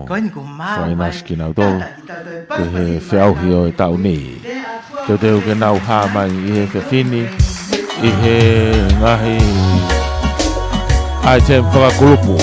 Whai naski nau tō. Ke he whiauhi o e tau ni. Te teo ke nau hā mai I he whiwhini. I he ngahi. Ai te whakakulupu.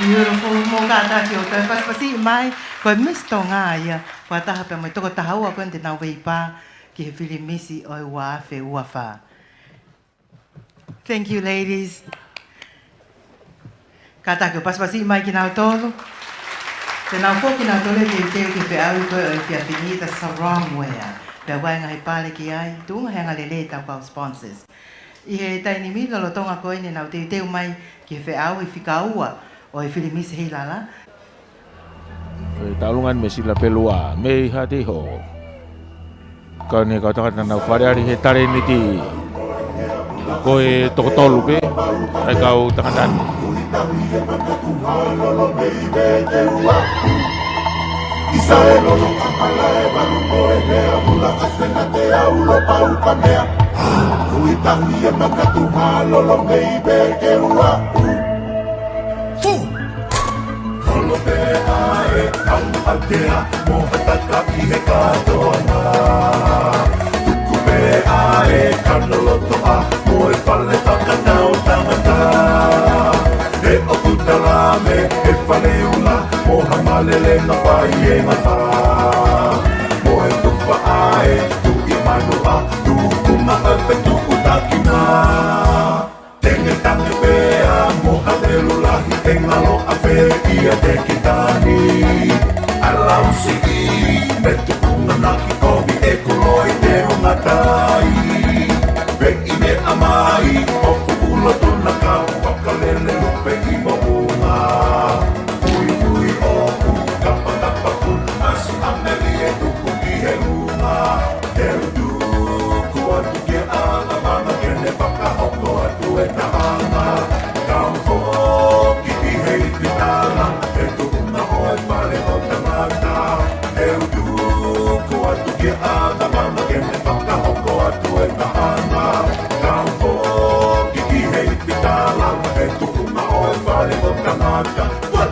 Beautiful, mo kata ki o te pasipasi mai, koe misto ngā ia, koe taha pe mai toko tahaua koe te nau weipa, ki he whiri misi o ua whe ua wha. Thank you, ladies. Kata ki o pasipasi mai ki nau tolu. Te nau fōki nau tole te teo ki whiau koe o i whia Fifita Sarong wea. Pea wai ngahi pale ki ai, tuunga hea ngalele tau kau sponsors. I he taini milo lo tonga koe ne nau te teo mai ki he whiau i whikaua. O e Filimisi Heilala. Talungan me sila pelua, me hati ho. Kau ni kau tengah nau variari he tare ni ti. Kau e tokotolu pe, ai kau tengah dan. Altea, Moheloto he katoana. Tuku mea e Unaloto a, mo e pale takata. talame e whaleula Moha malele na pai e ngata Moe tupa ae tu I manua Tu kumanga pe tu utakina Tenge tange pea Moha lelulahi e ngalo a where ia te kitani Alau siki me tu kunga naki kovi e kuloi te hungatai Vei me amai Oku ula tuna kau Wakalele lupe I mounga Ui ui oku Kapa kapa ku Asu ameli e tuku ki he lunga Teu tuku atu ke ala Mama kene whakahoko atu e tahanga Kau hoki ki hei pitala E tukuna hoi pale o tangata Teu tuku atu ke ala Mama kene whakahoko atu e tahanga Kau hoki ki hei pitala E tukuna hoi pale o tangata What?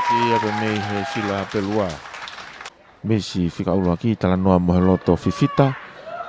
Ia be mei he sila pelua. Mesi whikaurua ki Talanoa Moheloto Fifita.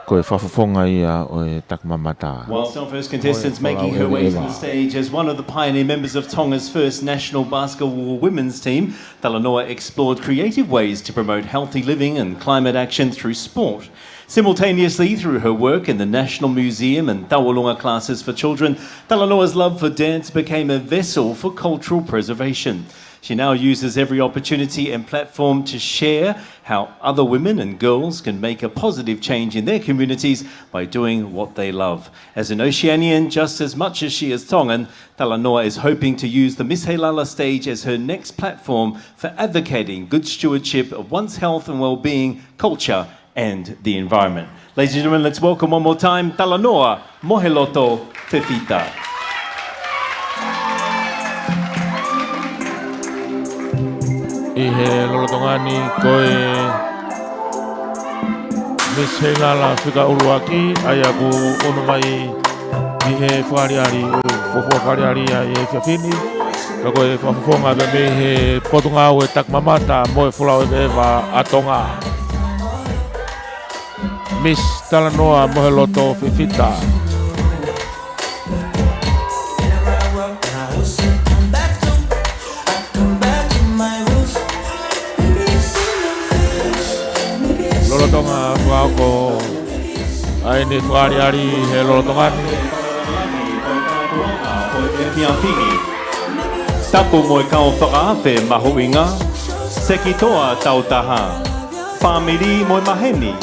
Ko e whafafonga ia o e takmamata. Whilst our first contestants making her way to the stage as one of the pioneer members of Tonga's first national basketball women's team, Talanoa explored creative ways to promote healthy living and climate action through sport. Simultaneously, through her work in the National Museum and Taualunga classes for children, Talanoa's love for dance became a vessel for cultural preservation. She now uses every opportunity and platform to share how other women and girls can make a positive change in their communities by doing what they love. As an Oceanian, just as much as she is Tongan, Talanoa is hoping to use the Miss Heilala stage as her next platform for advocating good stewardship of one's health and well-being, culture and the environment. Ladies and gentlemen, let's welcome one more time Talanoa Moheloto Fifita. I he lolotongani koe Miss Heilala whikaurua ki ai aku ono mai I he whariari fofo whariari ai e whiawhini ka koe whafonga be me he potunga o e takmamata mo e whulau e bewa a Tonga Miss Talanoa Moheloto Fifita. Lolotonga whako ai ni whariari he lolotongani Tapu mo e kao whakawhe mahuinga Seki toa tautaha Whamiri mo e maheni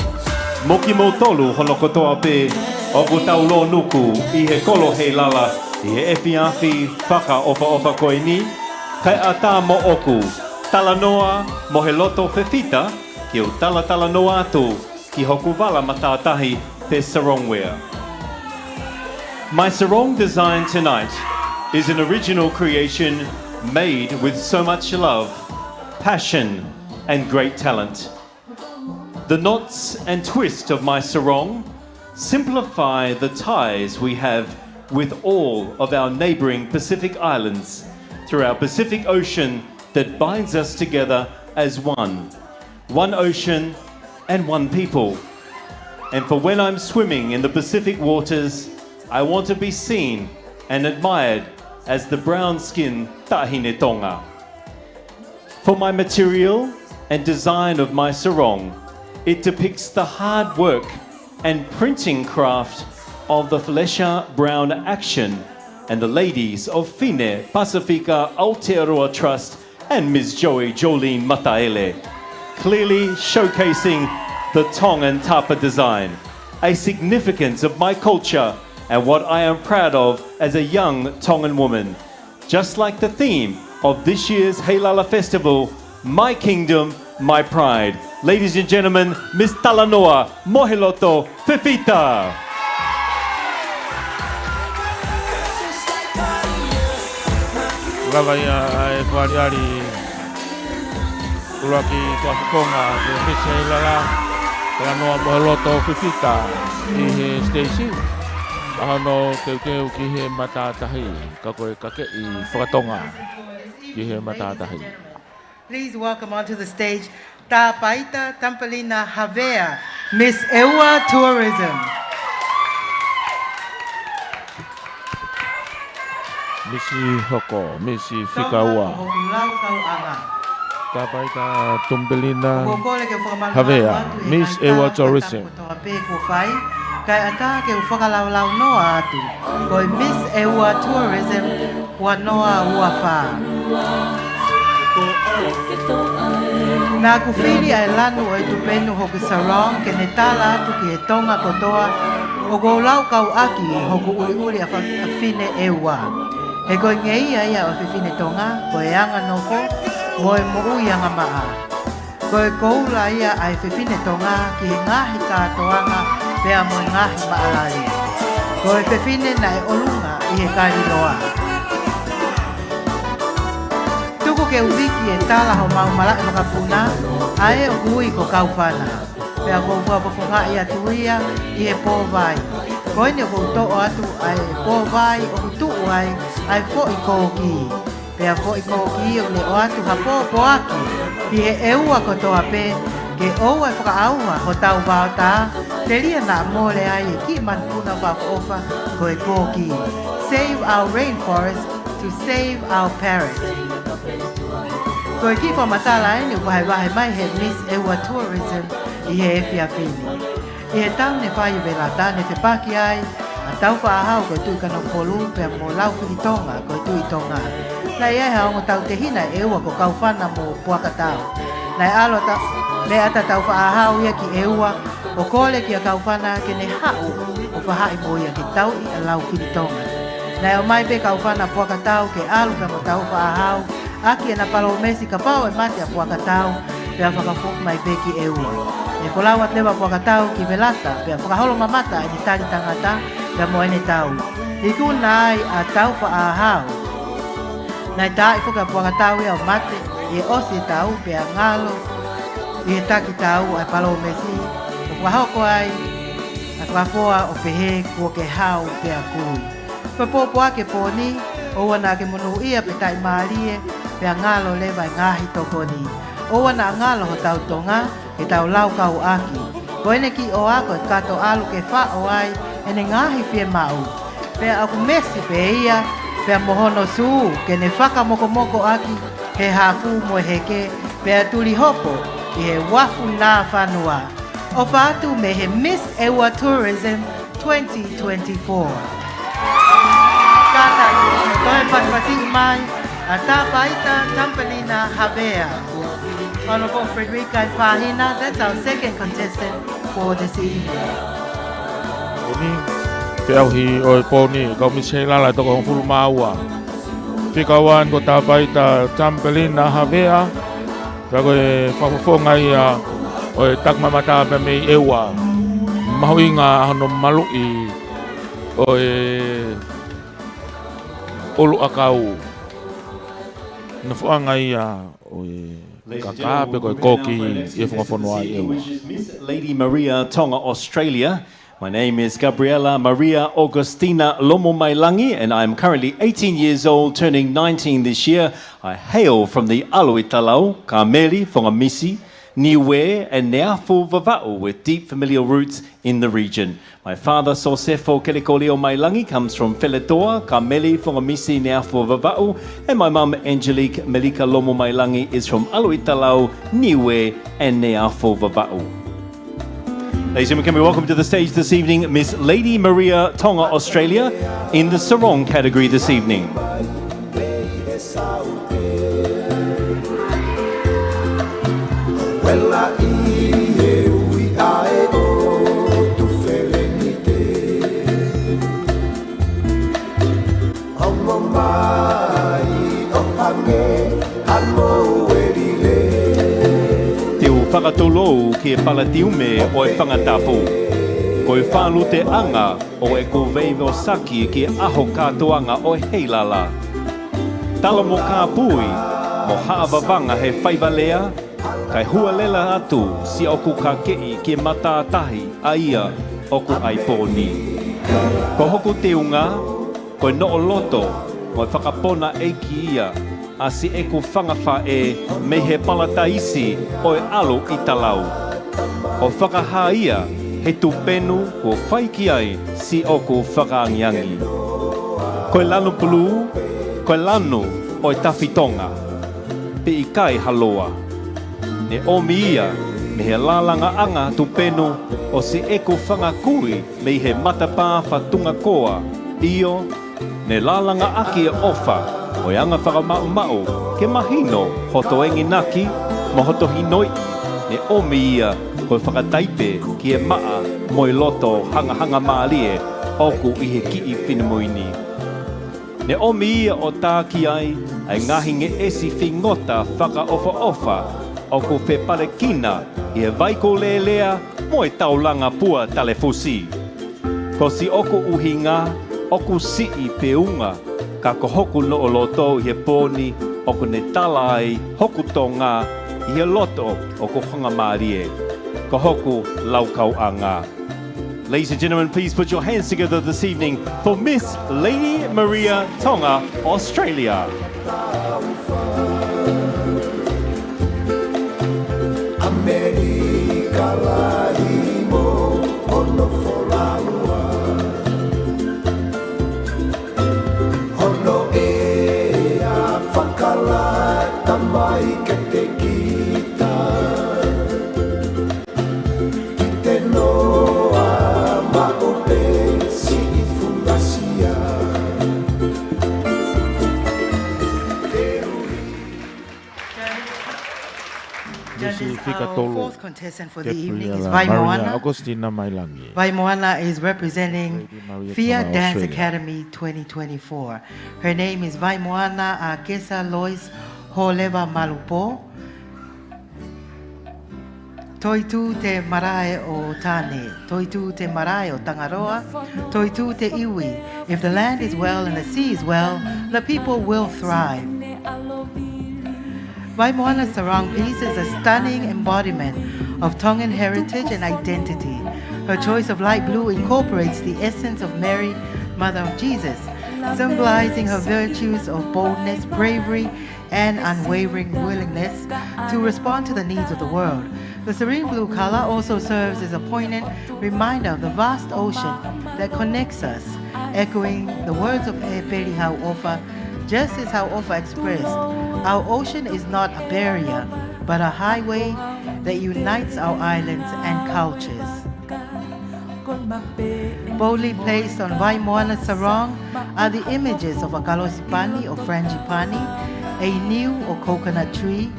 Moki mo tolu honokotoa pe Oku taulo nuku I he kolo Heilala I he ewhiawhi whaka ofa koe ni Kai a tā mo oku Talanoa Moheloto Fifita Ki o Talanoa atu Ki hoku wala matātahi te sarong wear. My sarong design tonight is an original creation made with so much love, passion and great talent. The knots and twist of my sarong simplify the ties we have with all of our neighbouring Pacific islands through our Pacific Ocean that binds us together as one ocean and one people. And for when I'm swimming in the Pacific waters, I want to be seen and admired as the brown-skinned tahine Tonga. For my material and design of my sarong, it depicts the hard work and printing craft of the Felicia Brown Action and the ladies of Fine Pacifica Aotearoa Trust and Ms. Joey Jolene Mataele, clearly showcasing the Tongan tapa design, a significance of my culture and what I am proud of as a young Tongan woman. Just like the theme of this year's Heilala Festival, My Kingdom, My Pride. Ladies and gentlemen, Miss Talanoa, Moheloto, Fifita. Gavaya ai whariari uraki tuafukonga ke Miss Heilala Talanoa Moheloto Fifita i he Stacy ahano keu ki he matatahi ka koe ka ke i whakatonga ki he matatahi. Please welcome onto the stage Tā Paita Tampalina Havea, Miss Ewa Tourism. Misi Hoko, Misi Fikaua. Laukau'anga. Tā Paita Tampalina Havea, Miss Ewa Tourism. Kai ata ke whakalaulau noa atu, koi Miss Ewa Tourism wa noa uawha. Nā kuwhiri ai lanu o i tupenu hoku Sarong ke ne tala atu ki he tonga kotoa o ko Laukau'aki hoku uri a whine ewa. He koe ngei ai a o whine tonga, koe anga noko, moe mo ui anga maa. Koe koula ia ai whine tonga ki he ngahi kātoanga pea moe ngahi maalari. Koe whine na e olunga i he kariloa. Tuku ke uwiki e tala ho maumala e makapuna, ae o kui ko kauwhana. Pea ko whapafunga i atuia i he pōwai. Koe ni o ko to'o atu ai pōwai o kutuu ai fo i kōki. Pea fo i kōki o le o atu ha pōpoaki i he eua kotoa pe ke oua e whakaaua ho tau wāota te ria nā mōre ai e ki manpuna whakoofa ko e kōki. Save our rainforest to save our parrot. Ko e ki whamatala e ni wahe mai he Miss Ewa Tourism i he whiawhini. I he tau ne whai velata ne te paki ai, a tau whaahau ko tui kano polu pia mo lau whiritonga ko tui tonga. Nai e haongo tau te hina e eua ko kauwhana mo puaka tau. Nai alo le ata tau whaahau ia ki eua, o kole ki a kauwhana ke ne hau o whahai mo ia ki tau i a lau whiritonga. Nai o mai pe kauwhana puaka tau ke alu ka mo tau whaahau, aki e na palo mesi ka pao e mate a puaka tau, pia whakafuk mai pe ki eua. E kolau at lewa puaka tau ki velata, pia whakaholo mamata e ni tari tangata, pia mo ene tau. Iku nai a tau whaahau. Nai tā i whuka puaka tau ia o mate, i e osi tau pia ngalo, i e taki tau ai palo mesi, o whahoko ai, a whafoa o pehe kua ke hau pia kui. Pia pōpua ke pōni, o wana ke monu ia pe tai maarie, pia ngalo lewa i ngahi tokoni. O wana ngalo ho tau tonga, e tau Laukau'aki. Ko ene ki o ako e kato alu ke whao ai, ene ngahi pia mau. Pia aku mesi pe ia, pia mohono suu, ke ne whaka moko aki, he hafu mo heke, pia tuli hopo, i he wafu nā whanua. O whātu me he Miss Ewa Tourism 2024. Kata, koe patipati mai, a Tā Paita Tampalina Havea. Honorable Frederica Pahina, that's our second contestant for this evening. Te auhi o e pōni, kau Miss Heilala toko hong fulu māua. Whikawan ko Tā Paita Tampalina Havea, ka koe whakafonga ia o e takmamata pe mei ewa. Mahuinga hano malui o e olu akau. Na fuanga ia o e Kakape koe koki e whakawhanua ai ewa. Miss Lady Maria Tonga, Australia. My name is Gabriela Maria Augustina Lomomailangi, and I'm currently 18 years old, turning 19 this year. I hail from the Aluitalau, Kameli, Whangamisi, Niue, and Neafu Vava'u, with deep familial roots in the region. My father, Sosefo Kelekoleo Mailangi, comes from Wheletoa, Kameli, Whangamisi, Neafu Vava'u, and my mum, Angelica Melika Lomomailangi, is from Aluitalau, Niue, and Neafu Vava'u. Ladies and gentlemen, can we welcome to the stage this evening Miss Lady Maria Tonga, Australia, in the Sarong category this evening. Whakatolou ki e palatiume o e Tongatapu. Ko e whālu te anga o e ko veivo saki ki e aho kātoanga o e Heilala. Talanoa mo haavavanga he whaivalea, kai hualela atu si oku ka kei ki e matātahi a ia oku aiponi. Ko hoku te unga, ko e Nuku'aloto mo e whakapona e ki ia, a si e ku whangawha e me he palataisi o e alo i talau. O whakahaia he tupenu o whaiki ai si o ku whakaangiangi. Ko e lanu pulu, ko e lanu o e tawhitonga, pe i kai haloa. Ne omi ia me he lalanga tupenu o si e ku whangakui me he matapā whatunga koa, io ne lalanga aki e ofa, o anga whakamau ke mahino hoto engi naki mo hoto hinoi ne omi ia koe whakataipe ki e maa Moheloto hanga maalie oku i he ki i whinamuini. Ne omi ia o tā ki ai ngahi nge esi whingota whaka ofa oku whe parekina i he vaiko lelea mo e taulanga pua talefusi. Ko si oku uhinga oku si i peunga ka ko Hoku Nuku'aloto i he pōni o ko ne tala ai Hoku Tonga i he loto o ko whangamārie. Ko Hoku Laukau'anga. Ladies and gentlemen, please put your hands together this evening for Miss Lady Maria Tonga, Australia. Our fourth contestant for the evening is Maria Vai'moana. Augustina Mailangi. Vai'moana is representing Fia Tonga, Dance Australia. Academy 2024. Her name is Vai'moana Akesa Lois Holeva Malupo. Toitu te marae o Tane, toitu te marae o Tangaroa, toitu te iwi. If the land is well and the sea is well, the people will thrive. Vai'moana's sarong piece is a stunning embodiment of Tongan heritage and identity. Her choice of light blue incorporates the essence of Mary, Mother of Jesus, symbolizing her virtues of boldness, bravery, and unwavering willingness to respond to the needs of the world. The serene blue color also serves as a poignant reminder of the vast ocean that connects us, echoing the words of Eperi Hau'ofa, just as Hau'ofa expressed, our ocean is not a barrier, but a highway that unites our islands and cultures. Boldly placed on Vai'moana's sarong are the images of a kalosipani or frangipani, a niu or coconut tree,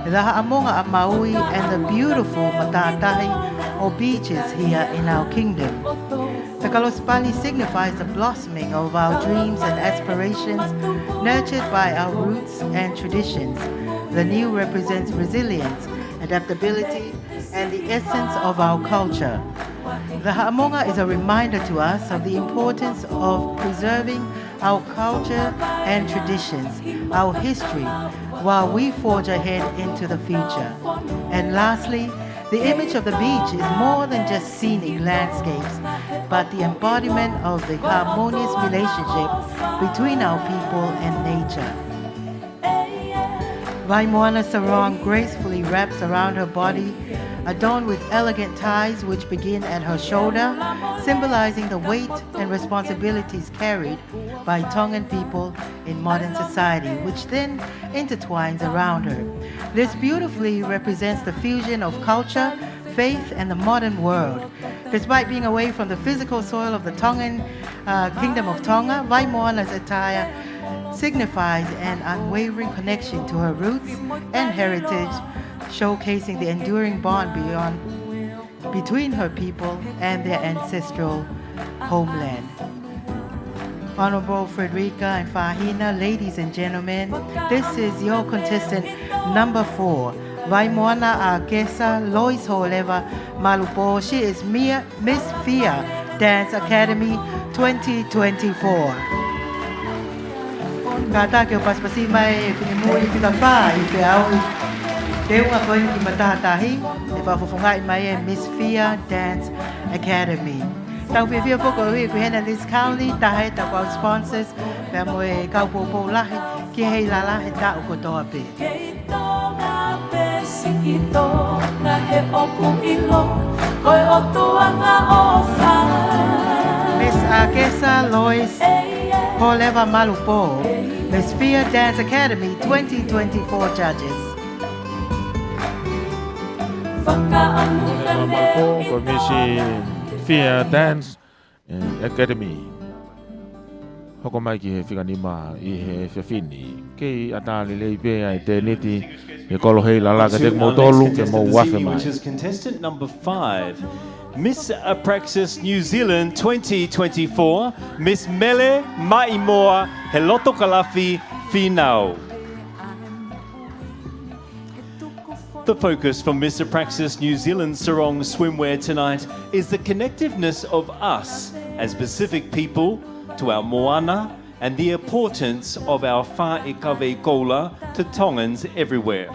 the ha'amonga a Maui, and the beautiful matatahi or beaches here in our kingdom. The kalosipani signifies the blossoming of our dreams and aspirations, nurtured by our roots and traditions. The niu represents resilience, adaptability, and the essence of our culture. The ha'amonga is a reminder to us of the importance of preserving our culture and traditions, our history, while we forge ahead into the future. And lastly, the image of the beach is more than just scenic landscapes, but the embodiment of the harmonious relationship between our people and nature. Maa'imoa's sarong gracefully wraps around her body, adorned with elegant ties which begin at her shoulder, symbolizing the weight and responsibilities carried by Tongan people in modern society, which then intertwines around her. This beautifully represents the fusion of culture, faith, and the modern world. Despite being away from the physical soil of the Tongan Kingdom of Tonga, Maa'imoa's attire signifies an unwavering connection to her roots and heritage, showcasing the enduring bond between her people and their ancestral homeland. Honorable Frederica and Fahina, ladies and gentlemen, this is your contestant number 4, Maa'imoa Agesa Lois Holeva Malupo. She is Miss Fia Dance Academy 2024. Kata ke paspasi mai finimui fitafa I feau deu nga koe ki matatahi e whafufungai mai Miss Fia Dance Academy. Tau fia foko hui ku hena this county tahe ta kwa sponsors pe mo e kaupopo lahi ki Heilala he ta ukotoa pe. Miss Agesa Lois Holeva Malupo, Miss Fia Dance Academy 2024 judges. Malupo ko Miss Fia Dance Academy. Hoko mai ki he whikanima I he whiwhini. Kei atali lei pēa I te niti e kolo Heilala ka te motolu ke mo wafe mai. Which is contestant number 5. Miss Praxis New Zealand 2024, Miss Mele Maa'imoa Heloto Kalafi Finau. The focus for Miss Praxis New Zealand Sarong swimwear tonight is the connectiveness of us as Pacific people to our moana and the importance of our wha'ikawekoula to Tongans everywhere.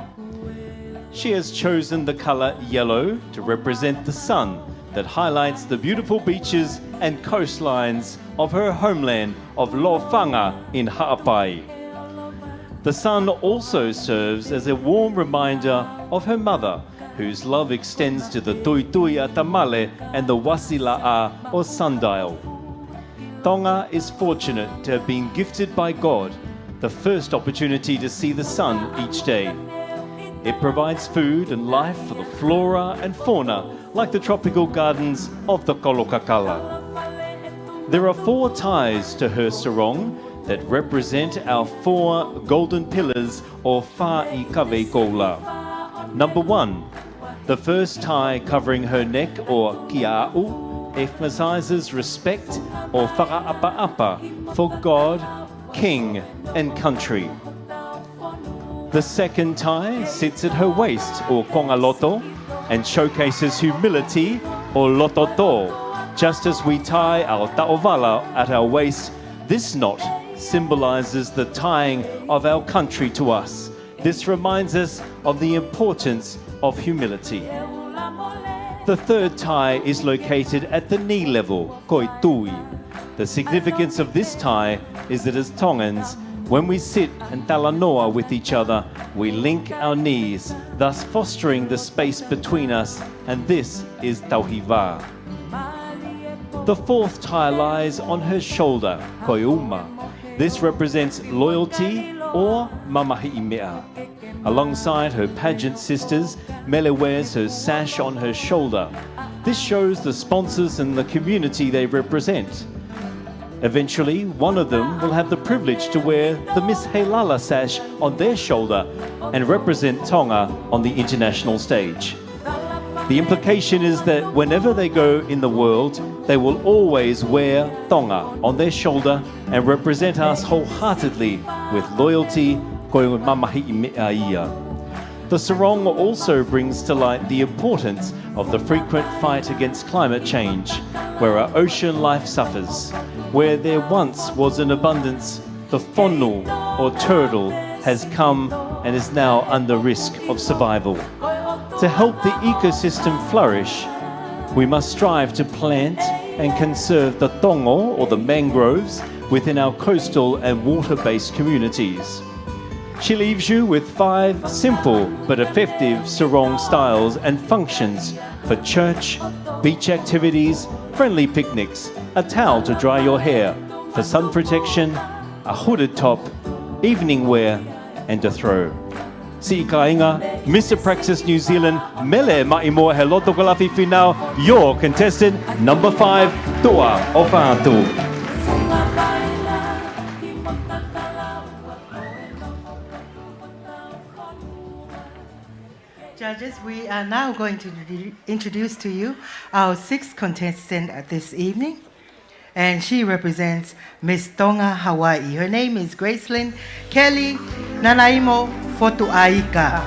She has chosen the colour yellow to represent the sun that highlights the beautiful beaches and coastlines of her homeland of Laukau'anga in Ha'apai. The sun also serves as a warm reminder of her mother, whose love extends to the tuituia tamale and the wasila'a or sundial. Tonga is fortunate to have been gifted by God the first opportunity to see the sun each day. It provides food and life for the flora and fauna like the tropical gardens of the Kolokakala. There are 4 ties to her sarong that represent our 4 golden pillars or wha'ikawekoula. Number 1, the first tie covering her neck or kia'u emphasizes respect or whaka'apa-apa for God, King and country. The second tie sits at her waist or Unaloto and showcases humility or lototo. Just as we tie our ta'ovala at our waist, this knot symbolizes the tying of our country to us. This reminds us of the importance of humility. The third tie is located at the knee level, koitui. The significance of this tie is that as Tongans, when we sit and Talanoa with each other, we link our knees, thus fostering the space between us, and this is tauhiva. The fourth tie lies on her shoulder, koiuma. This represents loyalty or mamahi'imea. Alongside her pageant sisters, Mele wears her sash on her shoulder. This shows the sponsors and the community they represent. Eventually, one of them will have the privilege to wear the Miss Heilala sash on their shoulder and represent Tonga on the international stage. The implication is that whenever they go in the world, they will always wear Tonga on their shoulder and represent us wholeheartedly with loyalty. The sarong also brings to light the importance of the frequent fight against climate change, where our ocean life suffers. Where there once was an abundance, the whonu or turtle has come and is now under risk of survival. To help the ecosystem flourish, we must strive to plant and conserve the tongo, or the mangroves, within our coastal and water-based communities. She leaves you with 5 simple but effective sarong styles and functions for church, beach activities, friendly picnics, a towel to dry your hair, for sun protection, a hooded top, evening wear, and a throw. Si Ikainga, Mr. Praxis New Zealand, Mele Maa'imoa Moheloto Kalafi Finau, your contestant number 5, Toa o Whātu. Judges, we are now going to introduce to you our 6th contestant this evening, and she represents Miss Tonga, Hawaii. Her name is Gracelyn Kelly Nanaimo Fotu'aika.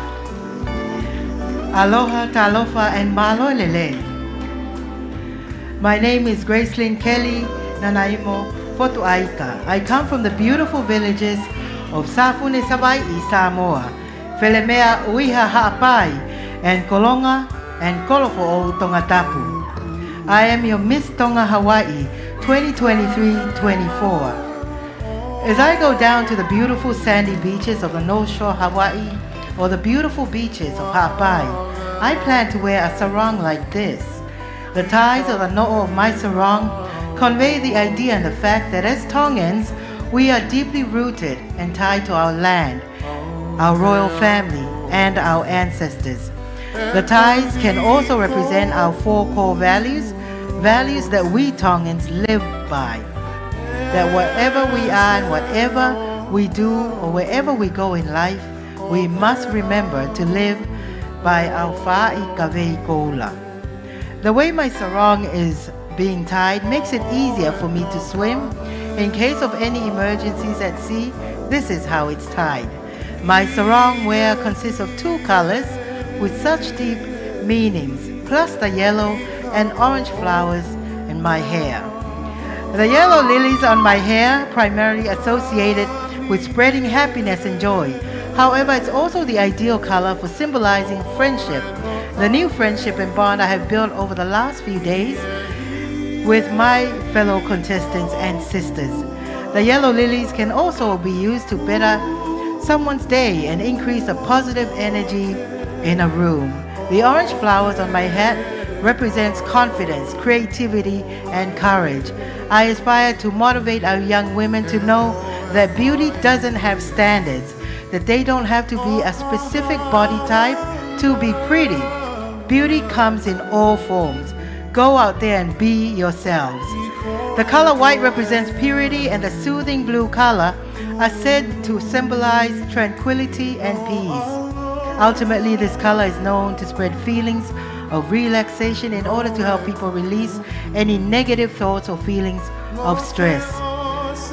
Aloha, talofa, and malo lele. My name is Gracelyn Kelly Nanaimo Fotu'aika. I come from the beautiful villages of Safune Sabai, Samoa, Felemea Uiha Ha'apai, and Kolonga and Kolofo o Tongatapu. I am your Miss Tonga Hawaii 2023-24. As I go down to the beautiful sandy beaches of the North Shore Hawaii or the beautiful beaches of Ha'apai, I plan to wear a sarong like this. The ties of the no'o of my sarong convey the idea and the fact that as Tongans, we are deeply rooted and tied to our land, our royal family, and our ancestors. The ties can also represent our 4 core values, values that we Tongans live by. That wherever we are and whatever we do or wherever we go in life, we must remember to live by our fa'i koula. The way my sarong is being tied makes it easier for me to swim. In case of any emergencies at sea, this is how it's tied. My sarong wear consists of 2 colors with such deep meanings, plus the yellow and orange flowers in my hair. The yellow lilies on my hair primarily associated with spreading happiness and joy. However, it's also the ideal color for symbolizing friendship, the new friendship and bond I have built over the last few days with my fellow contestants and sisters. The yellow lilies can also be used to better someone's day and increase the positive energy in a room. The orange flowers on my hat represents confidence, creativity, and courage. I aspire to motivate our young women to know that beauty doesn't have standards, that they don't have to be a specific body type to be pretty. Beauty comes in all forms. Go out there and be yourselves. The color white represents purity, and the soothing blue color are said to symbolize tranquility and peace. Ultimately, this color is known to spread feelings of relaxation in order to help people release any negative thoughts or feelings of stress.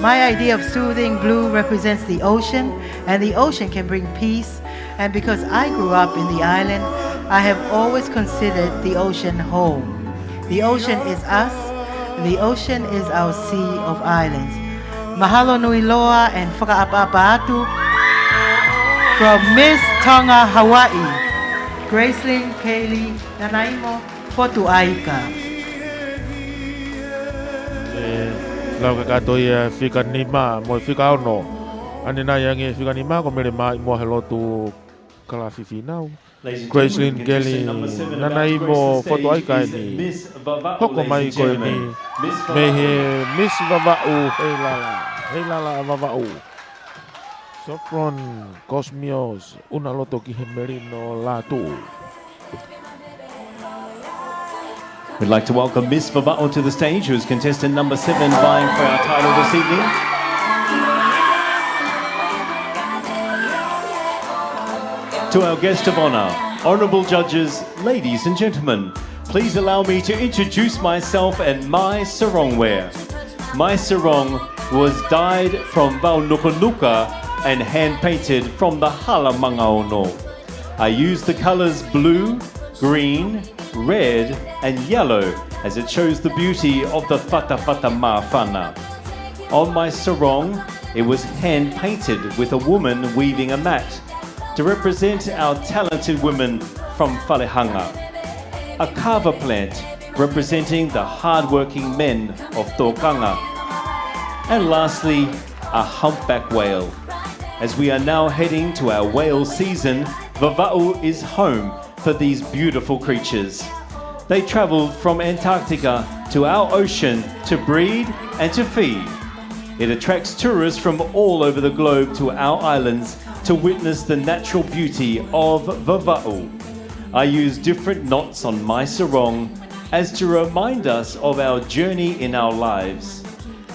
My idea of soothing blue represents the ocean, and the ocean can bring peace. And because I grew up in the island, I have always considered the ocean home. The ocean is us. The ocean is our sea of islands. Mahalo nui loa and whakaapa'apa'atu from Miss Tonga, Hawaii, Gracelyn Kelly Nanaimo Fotu'aika. Lau ka toi fika ni ma mo fika ono. Ani na yang fika ni ma ko mele mai Moheloto kala fifinau. Gracelyn Kelly Nanaimo Fotu'aika ni. Hoko mai ko ni. Mehe Miss Vava'u Heilala Vava'u. Sophron, Kosmios, Unaloto ki Melino, Latu. We'd like to welcome Miss Vava'u to the stage, who is contestant number 7 vying for our title this evening. To our guest of honour, honourable judges, ladies and gentlemen, please allow me to introduce myself and my sarong wear. My sarong was dyed from Nuku'alofa and hand-painted from the Halamangaono. I used the colours blue, green, red and yellow as it shows the beauty of the Fata Ma'afana. On my sarong, it was hand-painted with a woman weaving a mat. to represent our talented women from Whalehanga. A kava plant representing the hard-working men of Tōkanga. And lastly, a humpback whale. As we are now heading to our whale season, Vava'u is home for these beautiful creatures. They travelled from Antarctica to our ocean to breed and to feed. It attracts tourists from all over the globe to our islands to witness the natural beauty of Vava'u. I use different knots on my sarong as to remind us of our journey in our lives.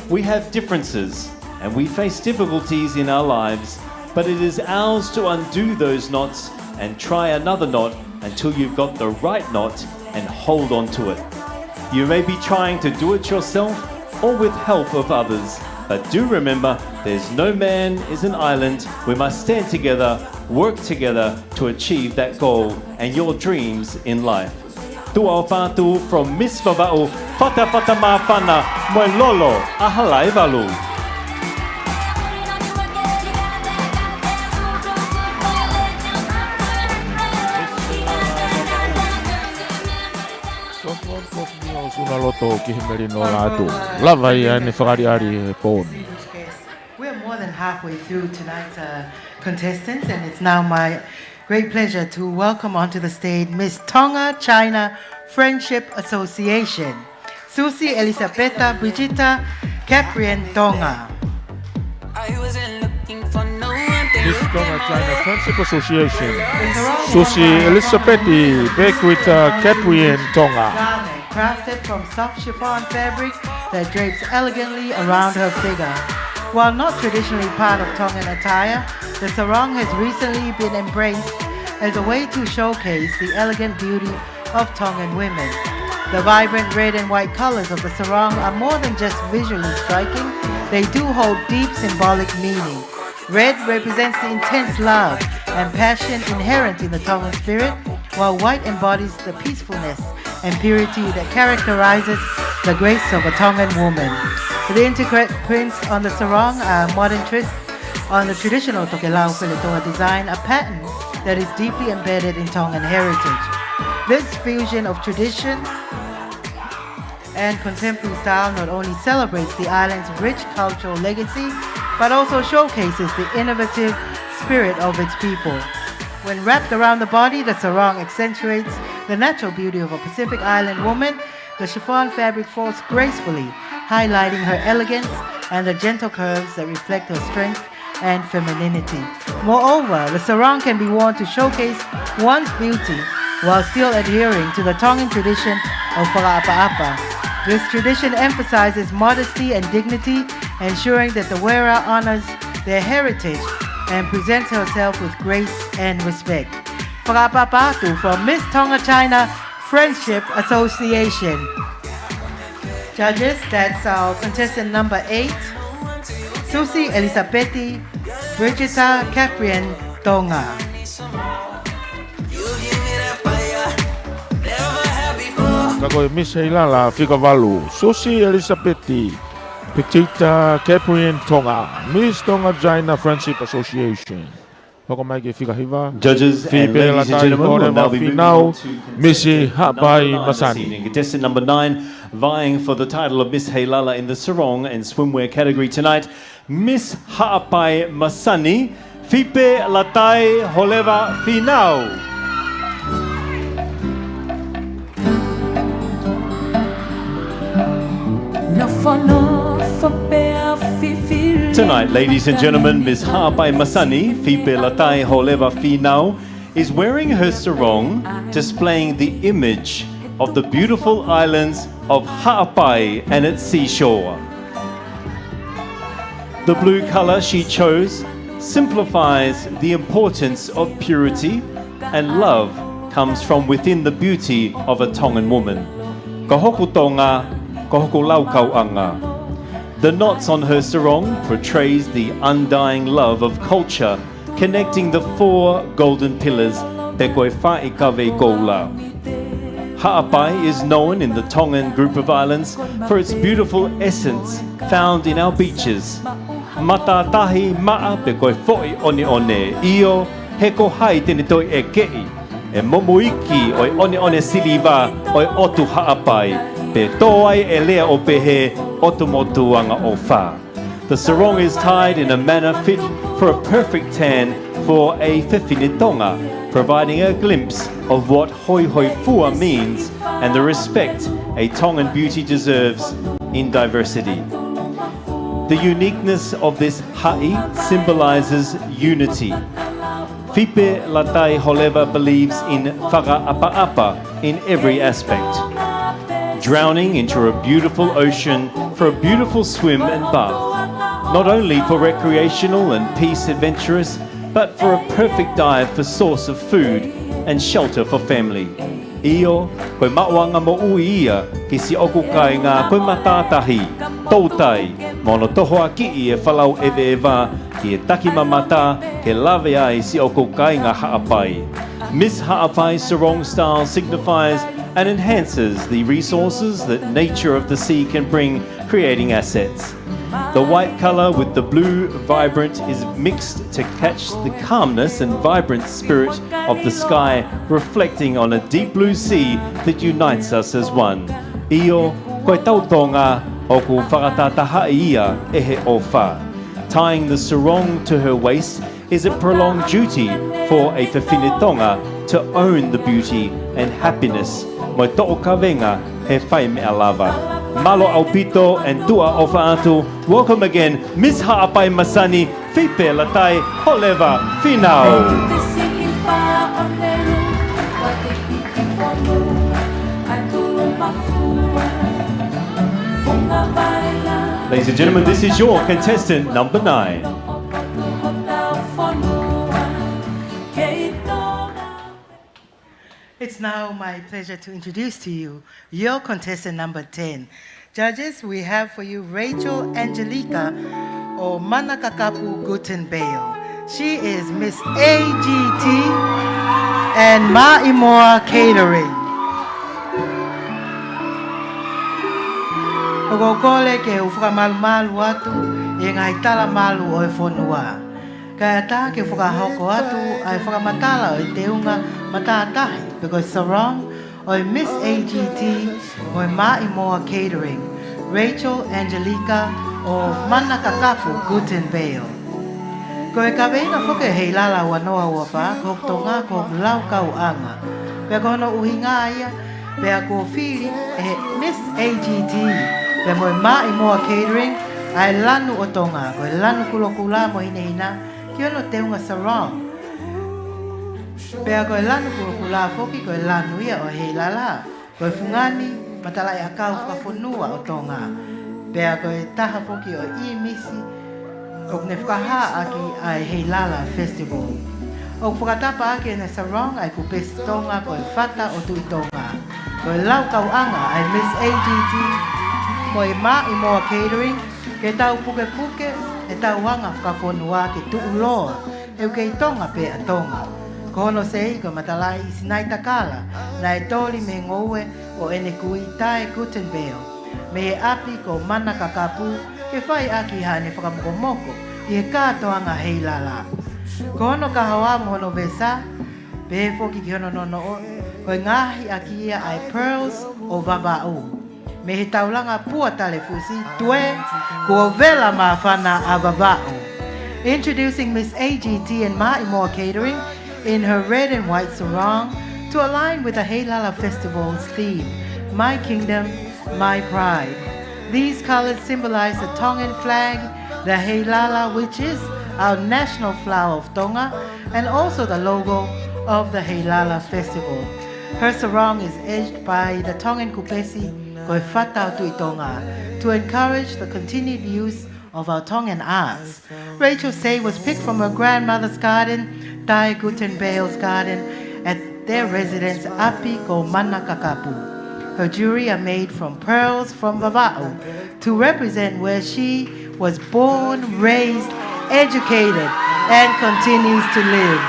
We have differences and we face difficulties in our lives, but it is ours to undo those knots and try another knot until you've got the right knot and hold on to it. You may be trying to do it yourself or with help of others, but do remember, there's no man is an island. We must stand together, work together to achieve that goal and your dreams in life. Tu'au Fatu from Miss Vava'u, Fata Fata Ma'afana, Moilolo, Ahalai Valu. Sophron, Kosmios, Unaloto, Melino, Latu. Lavai and Whakariari Pōni. We're more than halfway through tonight's contestants, and it's now my great pleasure to welcome onto the stage Miss Tonga-China Friendship Association, Susi Elisabetta Brigita Caprian Tonga. Miss Tonga-China Friendship Association, Susi Elisabetti Brigita Caprian Tonga. Garment crafted from soft chiffon fabric that drapes elegantly around her figure. While not traditionally part of Tongan attire, the sarong has recently been embraced as a way to showcase the elegant beauty of Tongan women. The vibrant red and white colors of the sarong are more than just visually striking, they do hold deep symbolic meaning. Red represents the intense love and passion inherent in the Tongan spirit, while white embodies the peacefulness and purity that characterizes the grace of a Tongan woman. The intricate prints on the sarong are modern twists on the traditional Tokelau'anga design, a pattern that is deeply embedded in Tongan heritage. This fusion of tradition and contemporary style not only celebrates the island's rich cultural legacy, but also showcases the innovative spirit of its people. When wrapped around the body, the sarong accentuates the natural beauty of a Pacific Island woman. The chiffon fabric falls gracefully, highlighting her elegance and the gentle curves that reflect her strength and femininity. Moreover, the sarong can be worn to showcase one's beauty while still adhering to the Tongan tradition of whakaapa'apa. This tradition emphasizes modesty and dignity, ensuring that the wearer honors their heritage and presents herself with grace and respect. Whakaapa'apatu from Miss Tonga-China Friendship Association. Judges, that's our contestant number 8, Susi Elisabetti Brigita Caprian Tonga. Kako Miss Heilala, Whikavalu, Susi Elisabetti Brigita Caprian Tonga, Miss Tonga-China Friendship Association. Judges and ladies and gentlemen, we'll now be moving on to Missy Hapai Masani. Contestant number 9, vying for the title of Miss Heilala in the sarong and swimwear category tonight, Miss Ha'apai Masani, Fipe Latai Holeva Finau. Tonight, ladies and gentlemen, Miss Ha'apai Masani, Fipe Latai Holeva Finau, is wearing her sarong, displaying the image of the beautiful islands of Ha'apai and its seashore. The blue color she chose simplifies the importance of purity, and love comes from within the beauty of a Tongan woman. Ka hoku Tonga, ka hoku Laukau'anga. The knots on her sarong portrays the undying love of culture, connecting the 4 golden pillars te koe whaikave koula. Ha'apai is known in the Tongan group of islands for its beautiful essence found in our beaches. Matatahi ma'a pe koe fo'i one one, io he ko hai tene toi e kei. E momoiki oi one siliva oi otu haapai. Pe toai e lea o pehe otomotuanga o fa. The sarong is tied in a manner fit for a perfect tan for a whiwhinetonga, providing a glimpse of what hoi hoi fua means and the respect a Tongan beauty deserves in diversity. The uniqueness of this ha'i symbolizes unity. Fipe Latai Holeva believes in whaka'apa-apa in every aspect. Drowning into a beautiful ocean for a beautiful swim and bath. Not only for recreational and peace adventurous, but for a perfect dive for source of food and shelter for family. Io, koe Maa'imoa mo ui ia, ki si oku kai ngā koe matātahi, tautai, mono tohoa ki e whalau ewe ewa, ki e taki mamata, ke lawe ai si oku kai ngā haapai. Miss Haapai sarong style signifies and enhances the resources that nature of the sea can bring, creating assets. The white colour with the blue vibrant is mixed to catch the calmness and vibrant spirit of the sky, reflecting on a deep blue sea that unites us as one. Io, koe tautonga, o ku whakatataha ia ehe o wha. Tying the sarong to her waist is a prolonged duty for a whiwhinetonga to own the beauty and happiness. Mo to'o ka venga he whai mea lava. Malo Aupito and Tua Ofa'atu. Welcome again, Miss Ha'apai Masani, Fipe Latai Holeva Finau. Ladies and gentlemen, this is your contestant number 9. It's now my pleasure to introduce to you your contestant number 10. Judges, we have for you Racheal Angelica or Manakakapu Guttenbeil. She is Miss AGT and Maa'imoa Catering. Ogokole ke ufuka malu atu e ngai tala malu o e whonua. Kaya tā ke whakahoko atu ai whakamatala o te unga matātahi. Because Sarong o Miss AGT o Maa'imoa Catering, Racheal Angelica o Manakakapu Guttenbeil. Ko e kaweina whoke Heilala wanoa ua wha, ko Tonga ko Laukau'anga. Pea ko hono uhinga ia, pea ko whiri e Miss AGT, pea mo Maa'imoa Catering, ai lanu o Tonga, ko e lanu kulokula mo hinehina, ki ono te unga Sarong. Pea koe lanu kula foki koe lanu ia o Heilala. Koe fungani matalai akau whakafonua o Tonga. Pea koe taha foki o I misi o ne whakaha aki ai Heilala Festival. O whakatapa aki ne Sarong ai kupesi Tonga koe whata o tui Tonga. Koe Laukau'anga ai Miss AGT. Koe Maa'imoa Catering ke tau puke puke e tau wanga whakafonua ke tu'uloa. Eu kei Tonga pe a Tonga. Kono sei ko matalai sinai takala na e toli me ngoue o ene kui tae Guttenbeil me e api ko Manakakapu ke whai aki hane whakamokomoko i he kātoanga Heilala. Kono ka hawa mohono vesa pe foki ki hono nono o ko ngahi aki ia ai pearls o Vava'u me he taulanga pua tale fusi tue ko vela mawhana a Vava'u. Introducing Miss AGT and Maa'imoa Catering in her red and white sarong to align with the Heilala Festival's theme, My Kingdom, My Pride. These colors symbolize the Tongan flag, the Heilala, which is our national flower of Tonga, and also the logo of the Heilala Festival. Her sarong is edged by the Tongan kupesi koe whatau tui Tonga to encourage the continued use of our Tongan arts. Racheal Say was picked from her grandmother's garden, Tai Guttenbeil's garden, at their residence Api ko Manakakapu. Her jewelry are made from pearls from Vava'u to represent where she was born, raised, educated, and continues to live.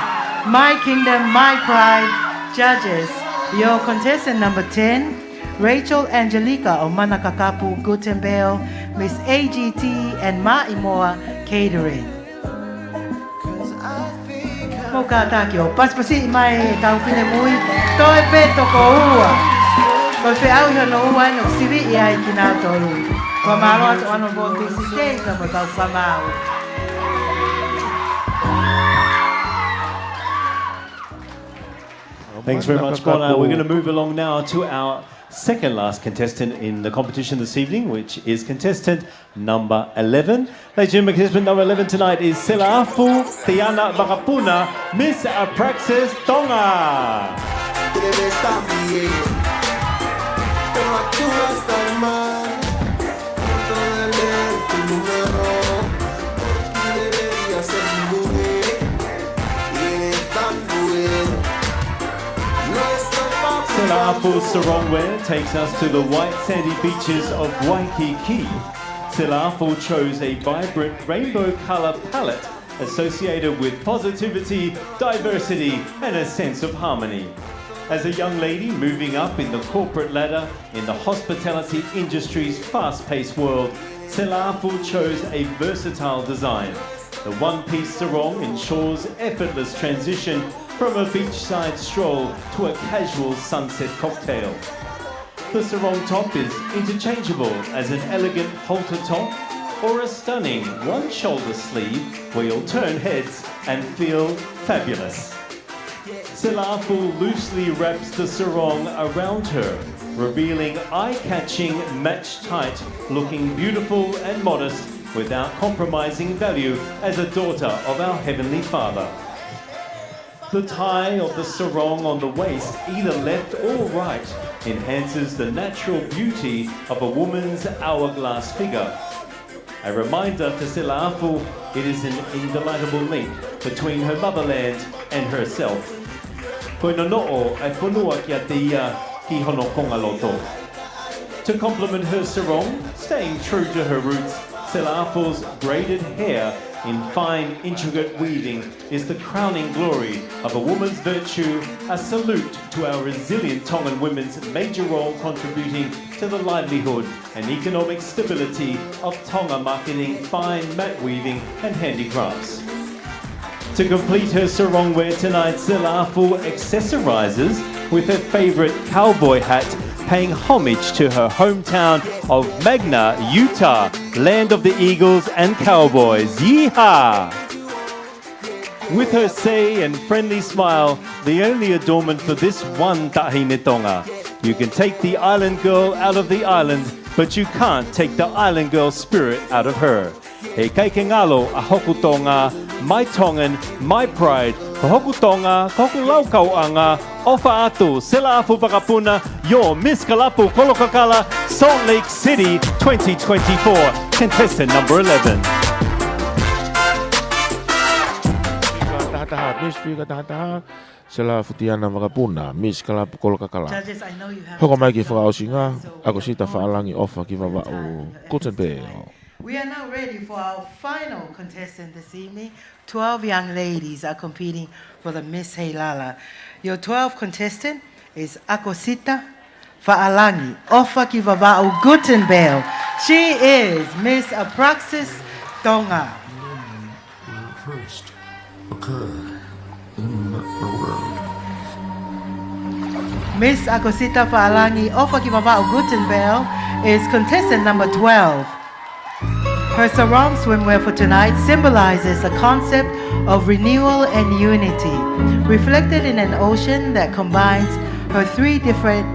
My Kingdom, My Pride. Judges, your contestant number 10, Racheal Angelica of Manakakapu Guttenbeil, Miss AGT and Maa'imoa Catering. Moka takio, paspasi mai tau fine mui, toi peto ko ua. Ko fe au no ua no sivi ia I kina tolu. Ko malo atu ano bo visite ka mo tau famau. Thanks very much, Paula. We're going to move along now to our second last contestant in the competition this evening, which is contestant number 11. Ladies and gentlemen, contestant number 11 tonight is Selafu Tiana Bakapuna, Miss Apraxis Tonga. Selafu Sarong wear takes us to the white sandy beaches of Waikiki. Selafu chose a vibrant rainbow colour palette associated with positivity, diversity and a sense of harmony. As a young lady moving up in the corporate ladder in the hospitality industry's fast-paced world, Selafu chose a versatile design. The one-piece sarong ensures effortless transition from a beachside stroll to a casual sunset cocktail. The sarong top is interchangeable as an elegant halter top or a stunning one-shoulder sleeve where you'll turn heads and feel fabulous. Selafu loosely wraps the sarong around her, revealing eye-catching, match-tight, looking beautiful and modest without compromising value as a daughter of our Heavenly Father. The tie of the sarong on the waist, either left or right, enhances the natural beauty of a woman's hourglass figure. A reminder to Selafu, it is an indelightable link between her motherland and herself. Koe no no'o ai whanua kia te ia ki hono Unaloto. To complement her sarong, staying true to her roots, Selafu's braided hair in fine, intricate weaving is the crowning glory of a woman's virtue, a salute to our resilient Tongan women's major role contributing to the livelihood and economic stability of Tonga marketing fine mat weaving and handicrafts. To complete her sarong wear tonight, Selafu accessorises with her favourite cowboy hat, paying homage to her hometown of Magna, Utah, land of the Eagles and Cowboys. Yeehaw! With her say and friendly smile, the only adornment for this one tahine Tonga. You can take the island girl out of the island, but you can't take the island girl spirit out of her. He keike ngalo a Hoku Tonga, my Tongan, my pride. Hoku Tonga, Hoku Laukau'anga, ofa atu, Selafu Bakapuna, your Miss Kalapu Kolokakala, Salt Lake City 2024, contestant number 11. Miss Fika taha Selafu Tiana Bakapuna, Miss Kalapu Kolokakala. Judges, I know you have Hoko mai ki whakaosinga, ako sita whaalangi ofa ki Vava'u, Guttenbeil. We are now ready for our final contestant this evening. 12 young ladies are competing for the Miss Heilala. Your 12th contestant is Akosita Fa'alangi, Ofa ki Vava'u Guttenbeil. She is Miss Apraxis Tonga. First occurred in the world. Miss Akosita Fa'alangi, Ofa ki Vava'u Guttenbeil is contestant number 12. Her sarong swimwear for tonight symbolizes the concept of renewal and unity, reflected in an ocean that combines her three different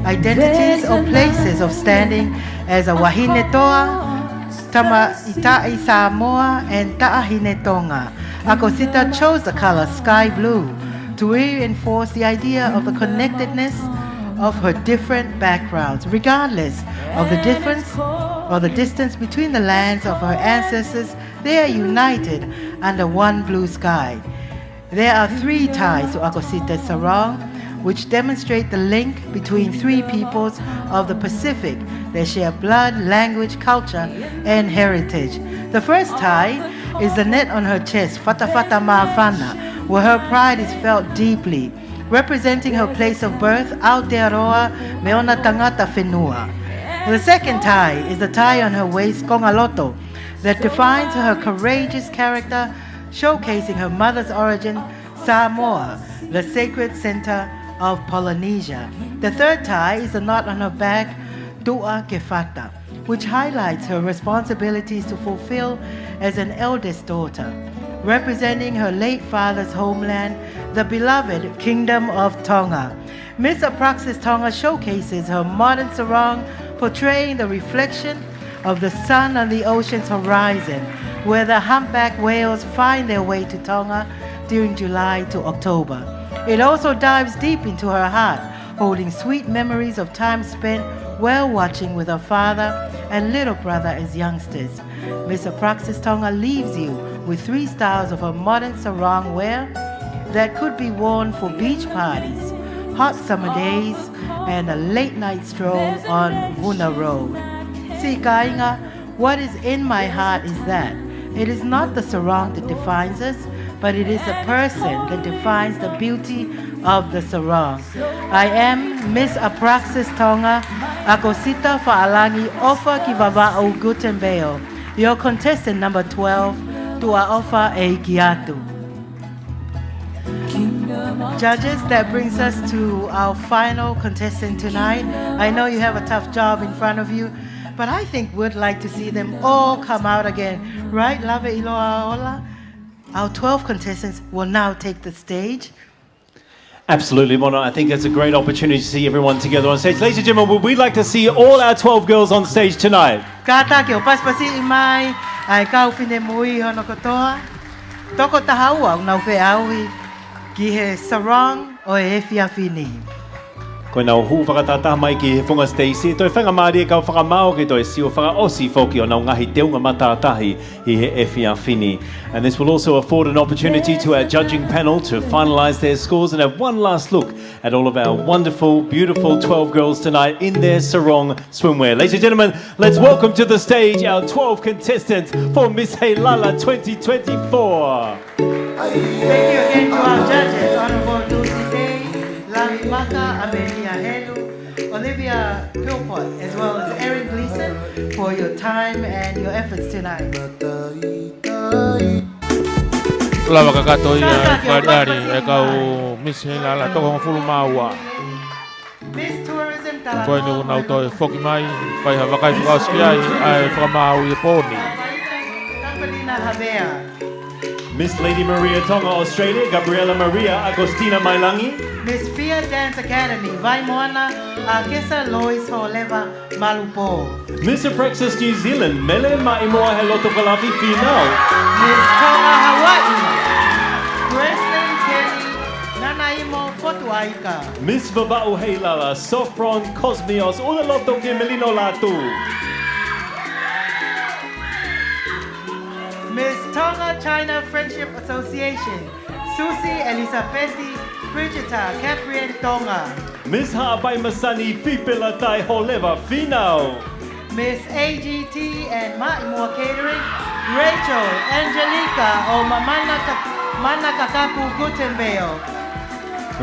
identities or places of standing as a wahine toa, Tamaita'i Samoa, and Ta'ahine Tonga. Akosita chose the color sky blue to reinforce the idea of the connectedness of her different backgrounds, regardless of the difference or the distance between the lands of her ancestors. They are united under one blue sky. There are three ties to Akosita's sarong, which demonstrate the link between three peoples of the Pacific that share blood, language, culture, and heritage. The first tie is the net on her chest, Fatafata Ma'afana, where her pride is felt deeply, representing her place of birth, Aotearoa Meona Tangata Whenua. The second tie is the tie on her waist, Unaloto, that defines her courageous character, showcasing her mother's origin, Samoa, the sacred center of Polynesia. The third tie is a knot on her back, Tu'a Kefata, which highlights her responsibilities to fulfill as an eldest daughter, representing her late father's homeland, the beloved Kingdom of Tonga. Miss Apraxis Tonga showcases her modern sarong, portraying the reflection of the sun on the ocean's horizon, where the humpback whales find their way to Tonga during July to October. It also dives deep into her heart, holding sweet memories of time spent whale watching with her father and little brother as youngsters. Miss Apraxis Tonga leaves you with 3 styles of her modern sarong wear that could be worn for beach parties, hot summer days, and a late night stroll on Vuna Road. See, Kainga, what is in my heart is that it is not the sarong that defines us, but it is a person that defines the beauty of the sarong. I am Miss Apraxis Tonga, Akosita Fa'alangi Ofa ki Vava'u Guttenbeil, your contestant number 12, Tua Ofa e Kiatu. Judges, that brings us to our final contestant tonight. I know you have a tough job in front of you, but I think we'd like to see them all come out again. Right, Lave Iloa? Our 12 contestants will now take the stage. Absolutely, Mona. I think it's a great opportunity to see everyone together on stage. Ladies and gentlemen, would we like to see all our 12 girls on stage tonight? Kata ke o paspasi imai, ai kau fine mui hono kotoa. Toko tahaua unau fe aui, ki he sarong o e fiafini. Koe nau hu whakatata mai ki he whunga Stacey. Toi whanga maari e kau whakamao ki toi si o whakaosi whoki o nau ngahi te unga matatahi I he ewhia whini. And this will also afford an opportunity to our judging panel to finalise their scores and have one last look at all of our wonderful, beautiful 12 girls tonight in their sarong swimwear. Ladies and gentlemen, let's welcome to the stage our 12 contestants for Miss Heilala 2024. Thank you again to our judges, Honorable Lucy Day, Lami Maka, Amelia Helu, Olivia Philpott, as well as Erin Gleason for your time and your efforts tonight. Lava kakatoi whariari e kau Miss Heilala toko fulu maua. Miss Tourism Koe ni Talanoa. unau toi whoki mai, kai ha wakai whakauski ai whakamau I pōni. Kampalina Havea. Miss Lady Maria Tonga, Australia, Gabriela Maria Agostina Mailangi. Miss Fia Dance Academy, Vaimoana, Akesa Lois Holeva Malupo. Miss Apraxis New Zealand, Mele Maa'imoa Moheloto Kalafi Final. Miss Tonga Hawaii, Gracelyn Kelly, Nanaimo Fotuaika. Miss Vava'u Heilala, Sophron, Kosmios, Unaloto ke Melino Latu. Miss Tonga China Friendship Association, Susie Elisabethi Brigita Caprian Tonga. Miss Ha'apai Masani Fifita Tai Holeva Final. Miss AGT and Maa'imoa Catering, Racheal, Angelica o Manakakapu Guttenbeil.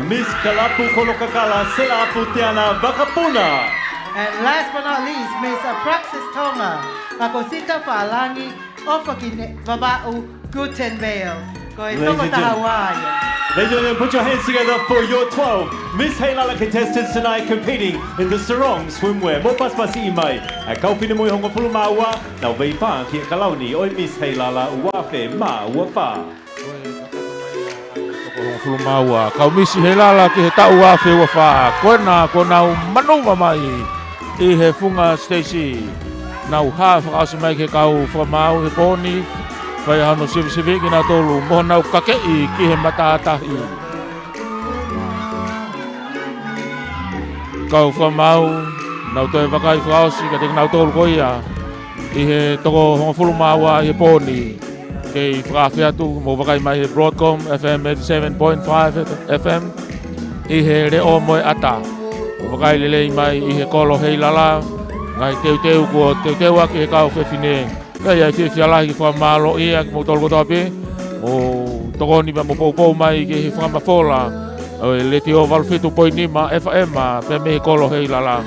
Miss Kalapu Kolokakala Selapu Tiana Vakapuna. And last but not least, Miss Apraxis Tonga, Akosita Fa'alangi, Ofakine Vava'u Guttenbeil. Koe toko Hawaii. Ladies and gentlemen, put your hands together for your 12 Miss Heilala contestants tonight competing in the Sarong swimwear. Mo paspasi imai. A kaupina mo hongo pulu maua. Nau veipa ki kalauni oi Miss Heilala uafe ma uafa. Fulu maua, kau Miss Heilala ki he tau afe wafa. Koe nau manuwa mai I he whunga Stacey. Nau ha whakausi mai ke kau whakamau he pōni. Vai hano sivi ki nā tolu, moho nau kakei ki he matatahi. Kau whamau, nau toi wakai whakaosi, ka te nau tolu koia. I he toko honga fulu maua I he pōni. Kei whakawhiatu, mo wakai mai he Broadcom, FM 87.5 FM. I he reo moe ata. Mo wakai lelei mai I he kolo Heilala. Ngai teu kua teu aki he kau whewhine. Kai ai fia lahi ki whamalo ia ki mo tolu kotoape. O toko ni mo pou mai ki he whamafola. O le ti o walwhitu poinima FM pe me he kolo Heilala.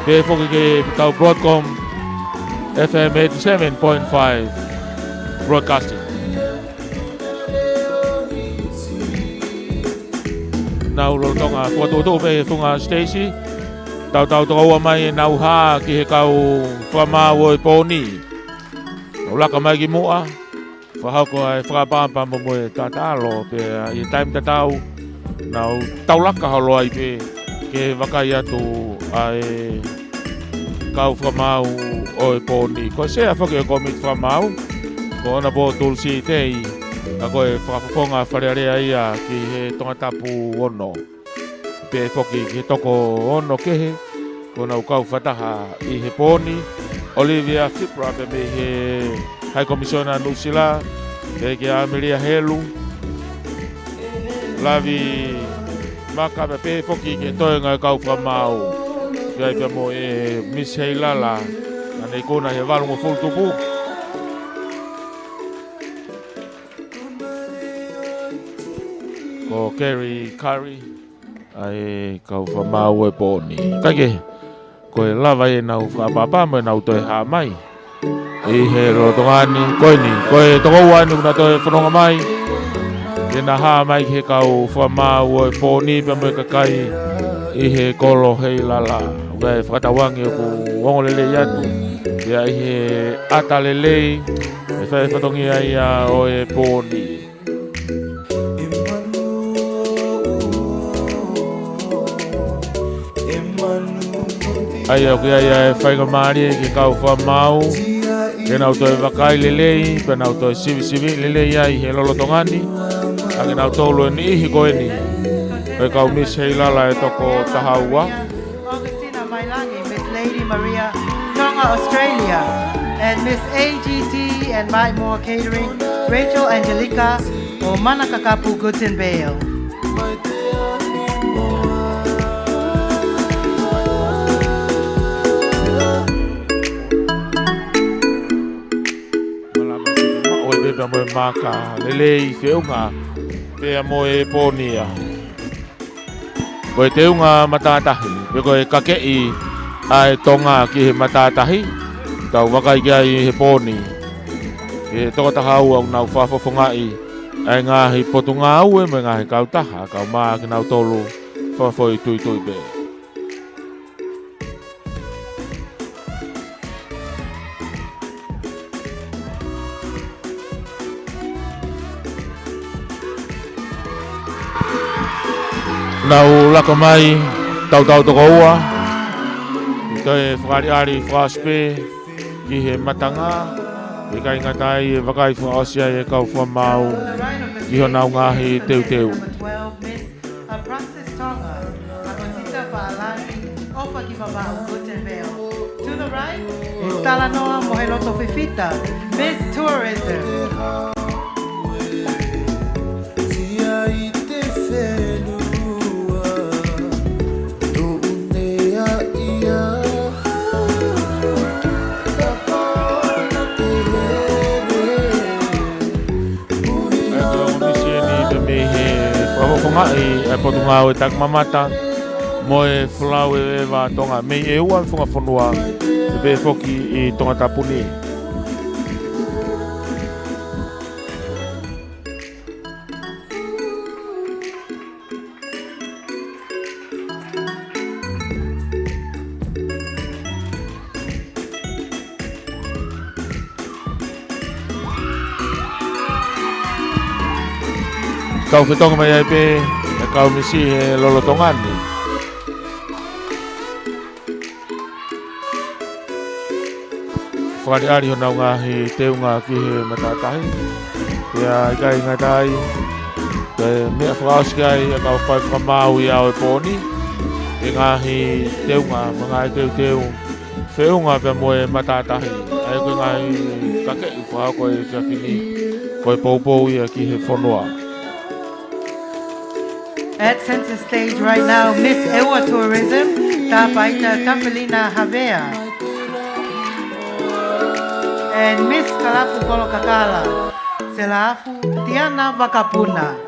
Pe whoki ke tau Broadcom FM 87.5 Broadcasting. nau lo tonga foto pe funga Stacy tau toa mai nau ha ki he kau whama o poni o laka mai ki mua whahako ai whakapampa mo e tatalo pe i time tatau nau tau laka halo ai pe ke wakai atu ai kau whamau o poni ko se a whake ko mit whamau ko ona po tulsi tei a koe whakafonga wharearea ia ki he Tongatapu ono. Pe whoki ki he toko ono kehe, ko nau kau whataha i he poni. Olivia Fipra pe me he High Commissioner Nusila, pe ki Amelia Helu. Lavi maka pe whoki ki he toenga kau whamau. Pea pe mo e Miss Heilala, anei kona he walungo fultupu. Ko Curry ai kau whamau e poni. Kake, koe lava e nau whapapa mo e nau toi ha mai. I he rotongani, koe toko wanu na toi whanonga mai. E na ha mai he kau whamau e poni pe mo e kakai. I he kolo Heilala. Ukai whakatawangi o ku wongolele iatu. Ia i he atalele. E whai whatongi ai o e poni. Ai au kia ia e whainga maari e ki kau whamau. Ke nau toi wakai lelei, pe nau toi sivi lelei ai he lolotongani. A ke nau tolu e ni ihi koe ni. E kau Miss Heilala e toko tahaua. Augustina Mailangi, Miss Lady Maria, Tonga, Australia. And Miss AGT and Maa'imoa Catering, Racheal, Angelica, or Manakakapu, Guttenbeil. Pea mo e maka, lelei whiunga, pea mo e ponia. Koe te unga matatahi, pe koe kakei ai tonga ki he matatahi, tau wakai ki ai he poni. Ke tokataha au au nau whafofongai, ai ngahi potunga au e me ngahi kautaha, kau maa ki nau tolu whafoi tui pe. Nau laka mai, tau toko ua. Koe whakariari whaspe, ki he matanga. E kai ngatai e wakai whaosia e kau whamau. Ki ho nau ngahi teu. To the right is Talanoa, Moheloto, Fifita, Miss Tourism. Whafongai e potungau e tak mamata mo e whalau e wa tonga me e ua whunga whanua e pe whoki i Tongatapu ni. Kau whetonga mai ai pe, e kau misi he lolotongani. Whakariari ho nau ngahi teunga ki he matatahi. Ia i kai ngatai, ke mea whakaosikai e kau whai whamau i au e poni. E ngahi teunga, mga e teu, whiunga pe mo e matatahi. Ai koe ngahi kakei whakau koe whiawhini, koe poupou ia ki he whanua. At center stage right now, Miss Ewa Tourism, Tapaita Tapelina Havea. And Miss Kalapu Kolokakala, Selafu Tiana Vakapuna.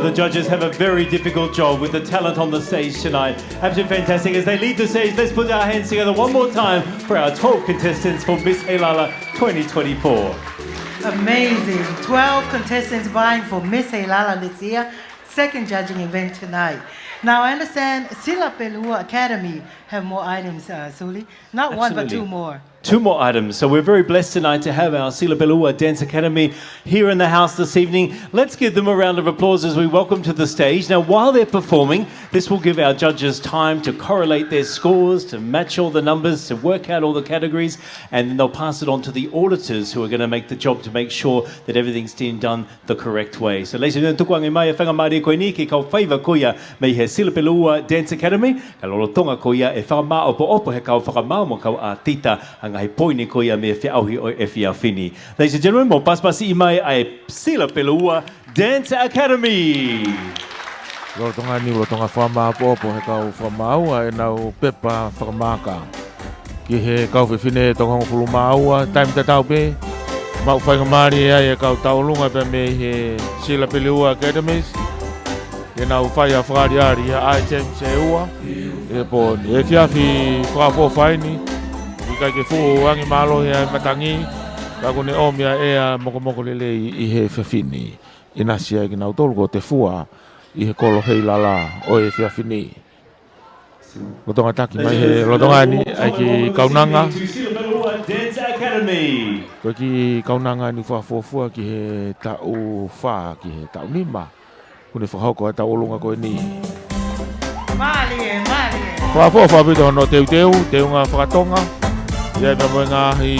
the judges have a very difficult job with the talent on the stage tonight. Absolutely fantastic. As they lead the stage, let's put our hands together one more time for our 12 contestants for Miss Heilala 2024. Amazing. 12 contestants vying for Miss Heilala this year. Second judging event tonight. Now, I understand Sila Pelua Academy have more items, Suli. Not one, but two more. Two more items. So we're very blessed tonight to have our Sila Pelua Dance Academy here in the house this evening. Let's give them a round of applause as we welcome to the stage. Now, while they're performing, this will give our judges time to correlate their scores, to match all the numbers, to work out all the categories, and then they'll pass it on to the auditors who are going to make the job to make sure that everything's being done the correct way. So, ladies and gentlemen, tukuangi mai whangamari koe ni ki kau whaiva koia me he Sila Pelua Dance Academy. Ka lolotonga koia e whakamao he kau whakamao mo kau a tita ngai poini koia me whiauhi o e whiawhini. Ladies and gentlemen, mo paspasi I mai ai Sila Pelua Dance Academy. Lotonga ni lotonga whamā pōpo he kau whamaua e nau pepa whakamāka. Ki he kau whiwhine tonga hulu māua, taimi te tau pe. Mau whainga māri e kau taulunga pe me he Sila Pelua Academy. E nau whaia whakariari a item se ua. E pōni, e whiawhi whakapō whaini. Kai ke fu angi malo he matangi ka kone omia e a moko lele I he whiwhini ina sia ki nau tolu ko te fua I he kolo Heilala o e whiwhini ko tonga taki mai he lotonga ni ai ki kaunanga ko ki kaunanga ni whafofua ki he tau wha ki he tau nima kune whahoko e tau olunga koe ni Mali. whafofa pito no teu ngā whakatonga Ia me mo ngahi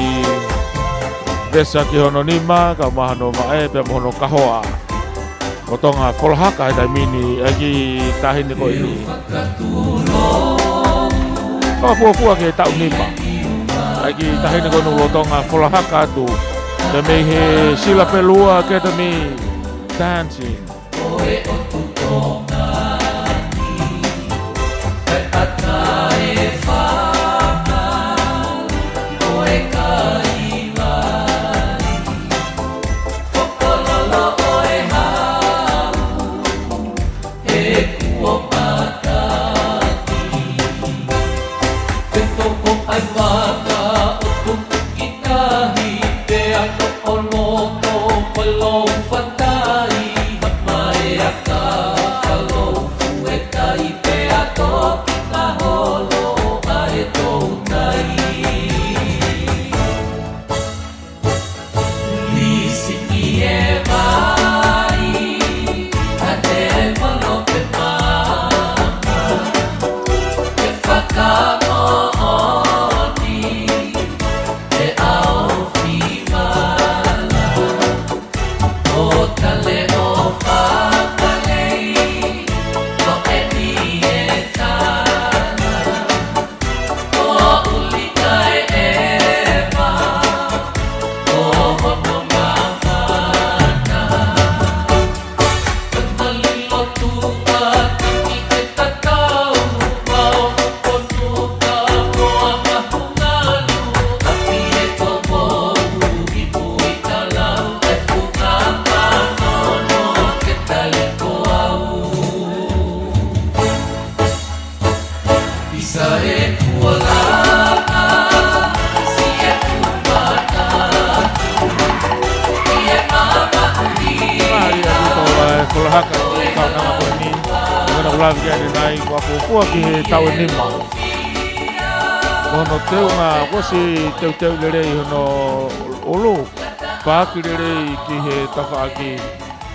desa ki hono nima, ka mahano mae pe mohono kahoa. Ko tonga folhaka e taimini e ki tahini ko ini. Ka fuafua ki tau nima. E ki tahini ko nulo tonga folhaka tu. Te me he Sila Pelua Academy dancing. Hono teu ngā wasi teu lere I hono olo pāki lere ki he tawhaaki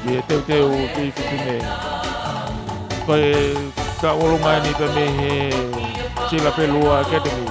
ki he teu ki whiwhine. Koe ka olo ngai ni pe me he Sila Pelua Academy.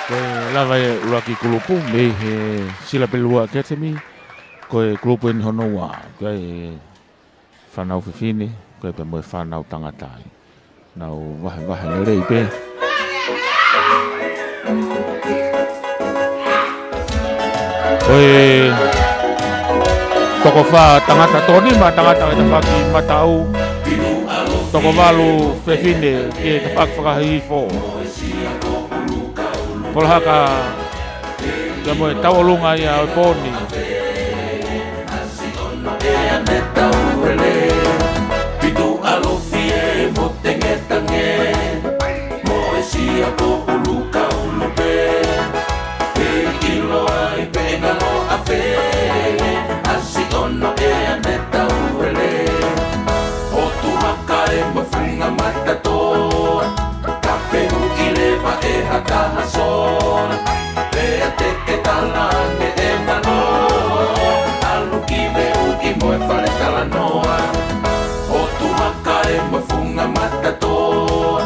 Koe lava e uraki kulupu me he sila pelua Catering. Koe kulupu in honua. Koe whanau whiwhine. Koe pe moe whanau tangatai. Nau wahe le rei pe. Koe toko wha tangata toni ma tangata e te whaki matau. Toko walu whiwhine ke te whaki whakahi fo. Polhaka ia moe taualunga ia o poni. Talanoa, Hoku haka e mafunga matatoa,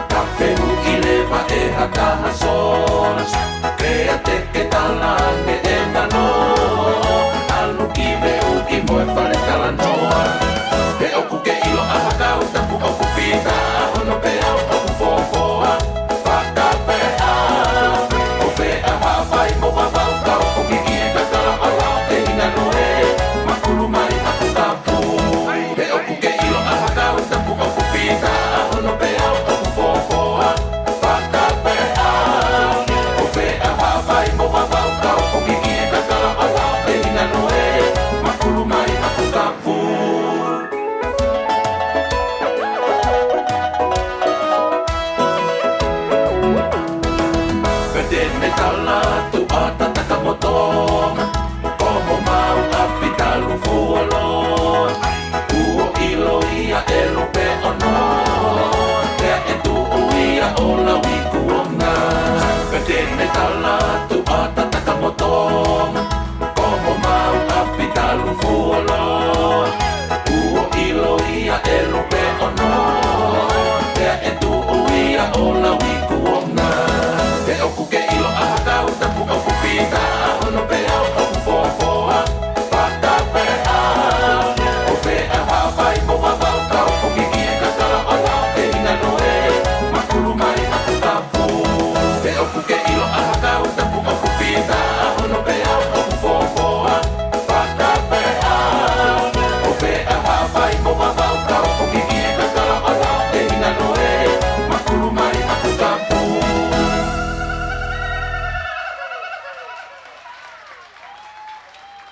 Kapeu I lewa e hataha sona, Krea teke talane e nanoa, Aluki veu I moe whare talanoa, He oku ke ilo a haka o tapu oku whita, Hono pe au oku fofoa, Whaka pe a, O whea hawhai mo Vava'u ka oku kiki e kakala ala e ina noe, Makulu mai Manakakapu. He oku ke ilo a haka o tapu oku whita, Hono pe au oku fofoa, Whaka pe a, O whea hawhai mo Vava'u ka oku kiki e kakala ala e ina noe, Makulu mai Manakakapu. Vedeme Latu a tataka motonga, Komo mau api talu fuolo, Uo ilo ia e lupe ono, Ea e tuu ia o la wikuonga. Vedeme Latu a tataka motonga, Komo mau api talu fuolo, Uo ilo ia e lupe ono, Ea e tuu ia o la wikuonga. He oku ke ilo a haka o tapu oku whita, Hono pe au oku fofoa, Whaka pe a, O whea hawhai mo Vava'u ka oku kiki e kakala ala e ina noe, Makulu mai Manakakapu. He oku ke ilo a haka o tapu oku whita, Hono pe au oku fofoa, Whaka pe a, O whea hawhai mo Vava'u ka oku kiki e kakala ala e ina noe, Makulu mai Manakakapu.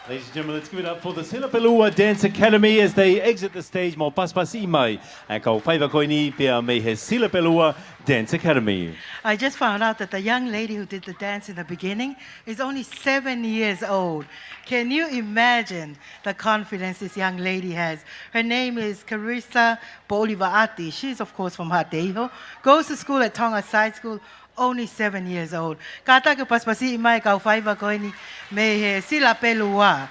Ladies and gentlemen, let's give it up for the Silapelua Dance Academy as they exit the stage. Mo paspasi mai. And ko whaiva koini pia me he Silapelua Dance Academy. I just found out that the young lady who did the dance in the beginning is only 7 years old. Can you imagine the confidence this young lady has? Her name is Carissa Boliva'ati. She's, of course, from Hateho. Goes to school at Tonga Side School, only 7 years old. Kata ke paspasi mai kau whaiva koini me he Silapelua.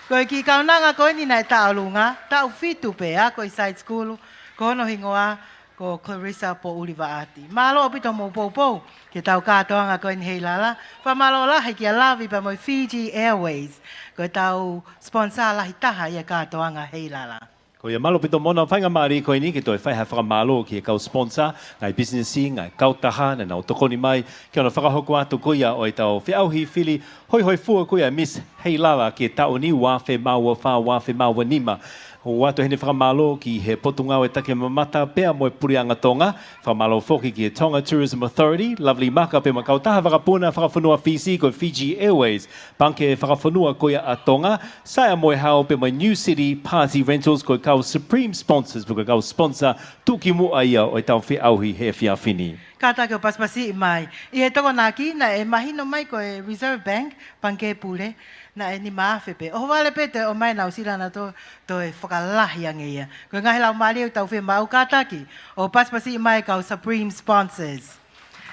Koe ki kaunanga koini nai ta'alunga, ta'u fitu pea koe side school, kono hingoa ko Carissa po Boliva'ati. Malo pito mo po ke tau katoanga koini Heilala, fa malo lahi ki a lavi pa mo Fiji Airways, koe tau sponsor lahi taha ia katoanga Heilala. Ko ia malo pito mona whainga maari koe ni ki toi whaiha whakamalo ki e kau sponsor, ngai businessi, ngai kautaha, na nau tokoni mai, ki ona whakahoku atu koe ia o e tau whiauhi whili, hoi hoi fua koe ia Miss Heilala ki e tau ni wafe maua wha, wafe maua nima. O watu hene whakamalo ki he potungau e take mamata pea mo e purianga Tonga. Whakamalo whoki ki e Tonga Tourism Authority. Lovely maka pe makautaha whakapuna whakawhanua Fiji ko Fiji Airways. Panke whakawhanua ko ia a Tonga. Saia mo e hao pe mo New City Party Rentals ko kau Supreme Sponsors. Puka kau sponsor tuki mua ia o e tau whiauhi he whiawhini. Kata ke paspasi mai. I he toko naki na e mahino mai ko e Reserve Bank, panke pule, na e ni maafepe. O wale pete o mai na usila na to e whakalahi ang ia. Ko ngahi lau mali o tau whi mau kataki. O paspasi mai kau Supreme Sponsors.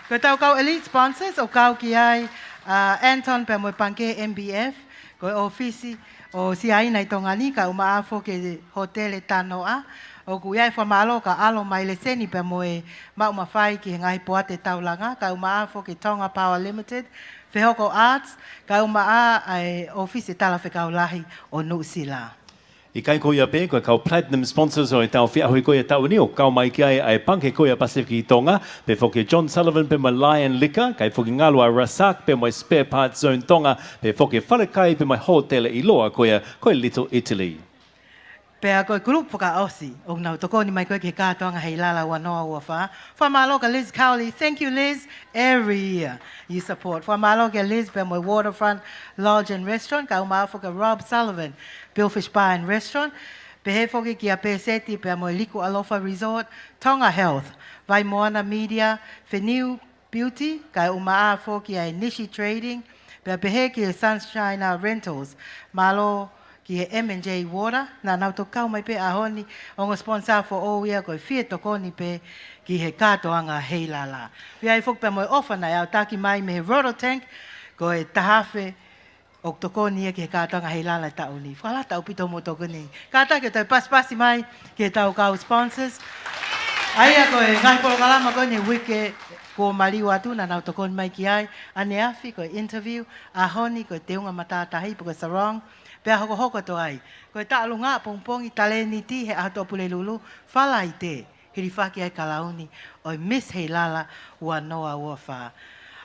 Ko tau kau Elite Sponsors o kau ki ai Anton pe mo panke MBF. Ko ofisi o si ai nai tongani ka umaafo ke Hotel Talanoa. O kuiai whamalo ka alo mai le seni pe moe mauma whai ki ngai poa te taulanga, ka umaa fo ki Tonga Power Limited, Whehoko Arts, ka umaa ai ofisi tala whekaulahi o Nusila. I kai koia pe, koe kau platinum sponsors o e tau whiahui koia tau ni o kau mai ki ai panke koia Pacific i Tonga, pe whoki John Sullivan pe mai Lion Liquor, kai whoki Ngalua Rasak pe mai Spare Parts Zone Tonga, pe whoki Whalekai pe mai Hotela i Loa koia Little Italy. Pea koe grup whaka osi, o nau toko ni mai koe ke kātoanga Heilala wanoa ua wha. Whamalo ka Liz Cowley, thank you Liz, every year you support. Whamalo ka Liz pe moi Waterfront Lodge and Restaurant, ka umaa whaka Rob Sullivan, Billfish Bar and Restaurant, pe he whoki ki a Peseti pe moi Nuku'alofa Resort, Tonga Health, Vai Moana Media, Wheniu Beauty, ka umaa whoki a Nishi Trading, pe he ki a Sunshine Rentals, malo ki he M&J Water, nā nau tō kau mai pe ahoni, o ngā sponsor for all year koe whia tokoni pe ki he kātoanga Heilala. Pia i whuk pe moi ofana au taki mai me he roto tank, koe tahawhe o tokoni e ki he kātoanga Heilala tauni. Whala tau pito mo tokoni. Kātaki o tau paspasi mai ki he tau kau sponsors. Aia koe ngai polokalama koe ni wike ko maliu atu nā nau tokoni mai ki ai. Ane afi koe interview, ahoni koe te unga matatahi po koe Sarong. Pea hoko to ai. Koe tālu ngā pongpongi tale ni ti he ato pule lulu. Whala i te. Hiri whaki ai kalauni. Oi Miss Heilala ua noa ua wha.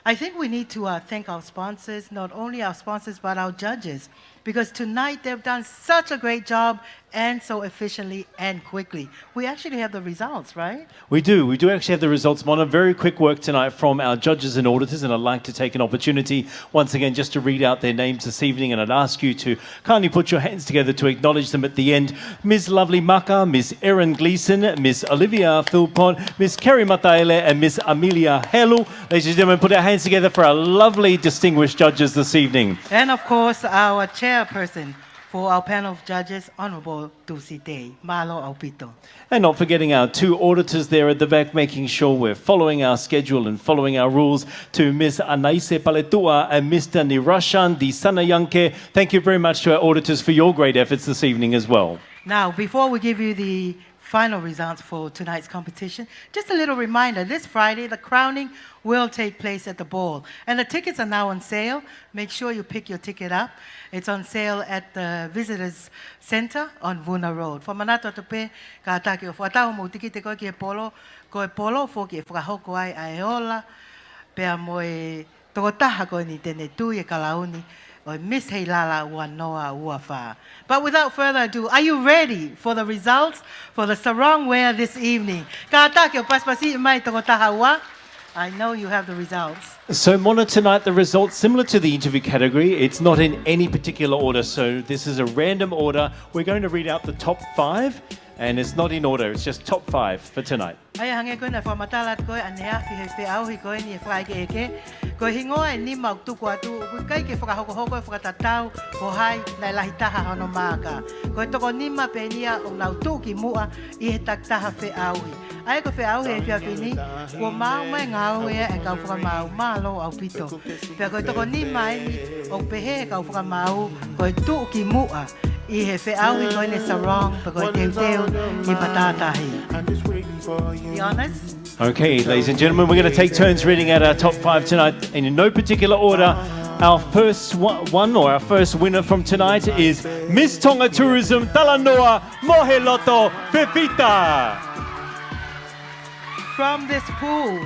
I think we need to thank our sponsors, not only our sponsors, but our judges. Because tonight they've done such a great job and so efficiently and quickly. We actually have the results, right? We do actually have the results, Mona. Very quick work tonight from our judges and auditors, and I'd like to take an opportunity once again just to read out their names this evening, and I'd ask you to kindly put your hands together to acknowledge them at the end. Ms. Lovely Maka, Ms. Erin Gleeson, Ms. Olivia Philpott, Ms. Kerry Mataele, and Ms. Amelia Helu. Ladies and gentlemen, put our hands together for our lovely distinguished judges this evening. And of course, our chairperson for our panel of judges, Honourable Tusite, Malo Aupito. And not forgetting our two auditors there at the back, making sure we're following our schedule and following our rules, to Ms. Anaise Paletua and Mr. Nirashan Di Sanayanke. Thank you very much to our auditors for your great efforts this evening as well. Now, before we give you the final results for tonight's competition, just a little reminder, this Friday, the crowning will take place at the ball. And the tickets are now on sale. Make sure you pick your ticket up. It's on sale at the Visitors Center on Vuna Road. For manato tupe, ka ataki o whatau mo tikite koe ki e polo, fo ki e whakahoko ai aeola, pea mo e tokotaha koe ni tene tui e kalauni, o Miss Heilala ua noa ua wha. But without further ado, are you ready for the results for the sarong wear this evening? Ka ataki o paspasi mai tokotaha ua. I know you have the results. So, Mona, tonight the results, similar to the interview category, it's not in any particular order. So this is a random order. We're going to read out the top 5, and it's not in order. It's just top 5 for tonight. Ai hange koe na whamatalat koe anea fi he au hi koe ni e whaike eke. Koe hingoa e nima o tuku atu, koe kai ke whakahoko e whakatatau, ko hai na lahitaha hono māka. Koe toko nima pe nia o nau tuki mua I he taktaha whi au hi. Ai ko whi au hi e whia whini, ko mau mai ngau ea e kau whakamau mālo au pito. Pea koe toko nima e ni o pehe e kau whakamau, koe tuki mua I he whi au hi koe ne sarong, pa koe teu ki patatahi. Be honest? Okay, ladies and gentlemen, we're going to take turns reading out our top 5 tonight, and in no particular order. Our first our first winner from tonight is Miss Tonga Tourism Talanoa Moheloto Fifita. From this pool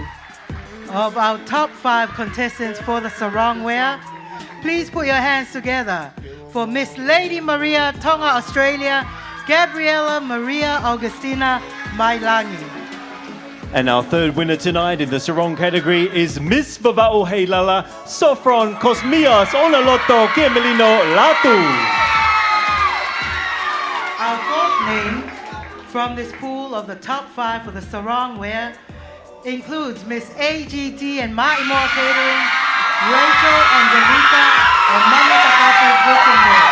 of our top 5 contestants for the sarong wear, please put your hands together for Miss Lady Maria Tonga Australia, Gabriela Maria Augustina Mailangi. And our third winner tonight in the sarong category is Miss Vava'u Heilala, Sophron, Kosmios, Unaloto, Melino, Latu. Our fourth name from this pool of the top 5 for the sarong wear includes Miss AGT and Maa'imoa Catering, Racheal, Angelica, and Manakakapu Guttenbeil.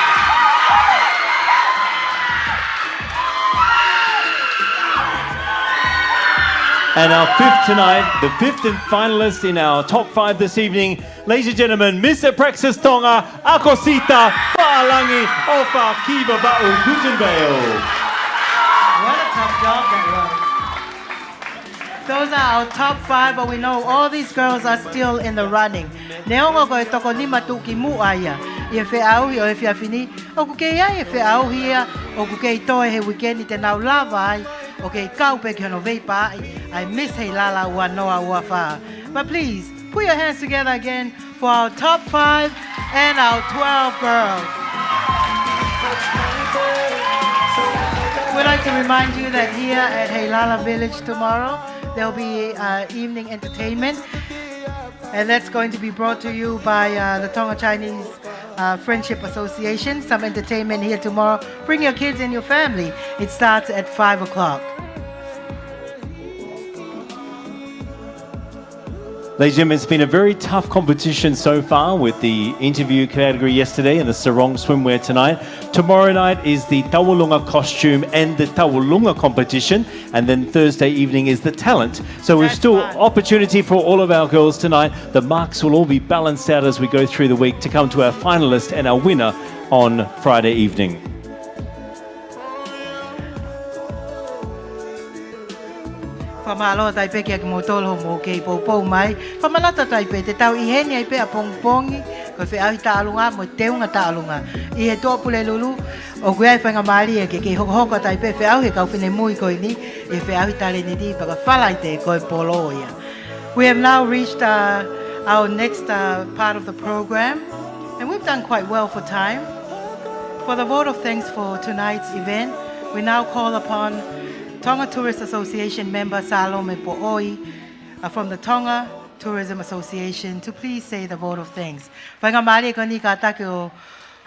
And our fifth tonight, the fifth and finalist in our top 5 this evening, ladies and gentlemen, Miss Praxis Tonga, Akosita, Pa'alangi, Ofa, Ki Vava'u, Guttenbeil. What a tough job that was. Those are our top 5, but we know all these girls are still in the running. Neongo ko toko ni matuki mu aya. Ia fe au o e fia fini. O ku ke ia e fe au hia. O ku ke toe he weekend te nau lava ai. O ke kau pe ki hono veipa. I miss Heilala ua noa ua wha. But please, put your hands together again for our top 5 and our 12 girls. We'd like to remind you that here at Heilala Village tomorrow, there'll be evening entertainment, and that's going to be brought to you by the Tonga Chinese Friendship Association. Some entertainment here tomorrow. Bring your kids and your family. It starts at 5 o'clock. Ladies and gentlemen, it's been a very tough competition so far with the interview category yesterday and the Sarong swimwear tonight. Tomorrow night is the Tawalunga costume and the Tawalunga competition, and then Thursday evening is the talent. So we've still opportunity for all of our girls tonight. The marks will all be balanced out as we go through the week to come to our finalist and our winner on Friday evening. Whamalo taipe kia ki motolo mo kei poupou mai. Whamanata taipe te tau iheni ai pe a pongpongi. Ko whi ahi taalunga mo teunga taalunga. I he tō pule lulu o kuai whainga maari e ke kei hoko hoko taipe whi ahi kau whine mui koi ni. I whi ahi tale ni di paka whalai te koi polo ia. We have now reached our next part of the program. And we've done quite well for time. For the vote of thanks for tonight's event, we now call upon Tonga Tourist Association member Salome Po'oi from the Tonga Tourism Association to please say the vote of thanks. Whainga maari ko ni ka take o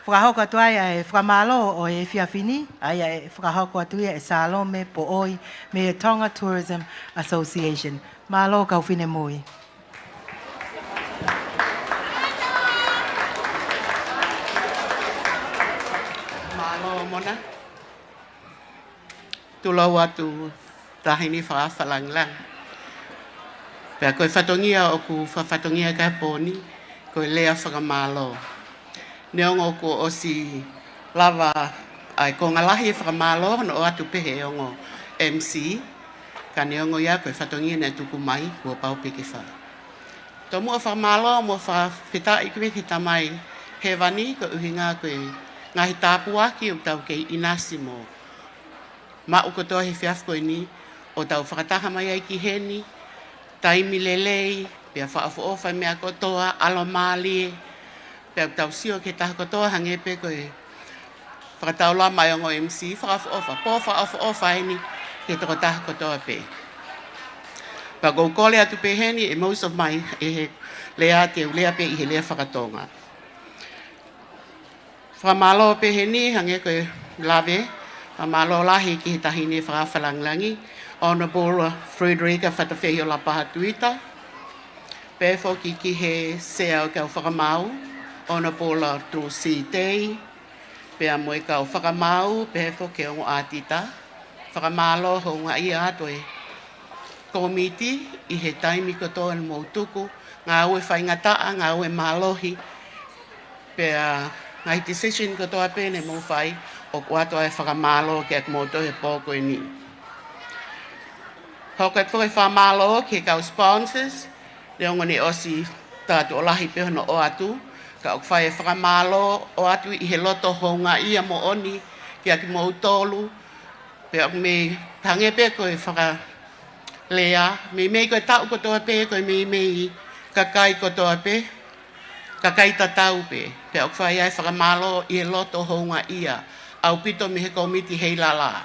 whakahoko atuai e whakamalo o e whiawhini, ai e whakahoko atuia e Salome Po'oi me e Tonga Tourism Association. Malo kau whine mui. Malo mona. Tulau atu tahini whaafalanglang. Pea koe whatongia o ku whatongia ka poni, koe lea whakamalo. Neongo ko o si lava ai ko ngalahi whakamalo no o atu pehe ongo MC. Ka neongo ia koe whatongia ne tuku mai kua pau peke wha. Tō mua whakamalo mo whawhita ikiwe ki tamai he wani ko uhinga koe ngahi tāpua ki o tau kei inasimo. Ma ukotoa he whiaf koe ni, o tau whakataha mai ai ki heni, taimi lelei, pia whaafu ofa mea kotoa, alo mālie, pia tau sio ke taha kotoa hangepe koe whakatau la mai ongo MC, whaafu ofa, po whaafu ofa heni, ke toko taha kotoa pe. Pia kou kole atu pe heni, e most of mai, e he lea te ulea pe i he lea whakatonga. Whamalo pe heni, hange koe lave, Amalo lahi ki he tahine whaafalanglangi, Honourable Frederica Whatawhehio la Pahatuita, Pefo ki he sea o kau whakamau, Honourable Trusi Tei, Pea moe kau whakamau, Pefo ke ongo atita, Whakamalo honga ia atoe, Komiti i he taimi kotoa ni moutuku, ngā ue whaingataa, ngā ue malohi, Pea ngai decision kotoa pene mou whai, o kuato e whakamalo ke ak moto he pōko e ni. Hoka tō e whamalo ke kau sponsors, Leongo ni osi tātu o lahi peho no o atu, ka ok whai e whakamalo o atu i he loto honga ia mo oni, ke ak mou tolu, pe ok me tange pe koe whaka lea, me koe tau kotoa pe, koe me kakai kotoa pe, kakai tatau pe, pe ok whai e whakamalo i he loto honga ia, au pito me he komiti Heilala.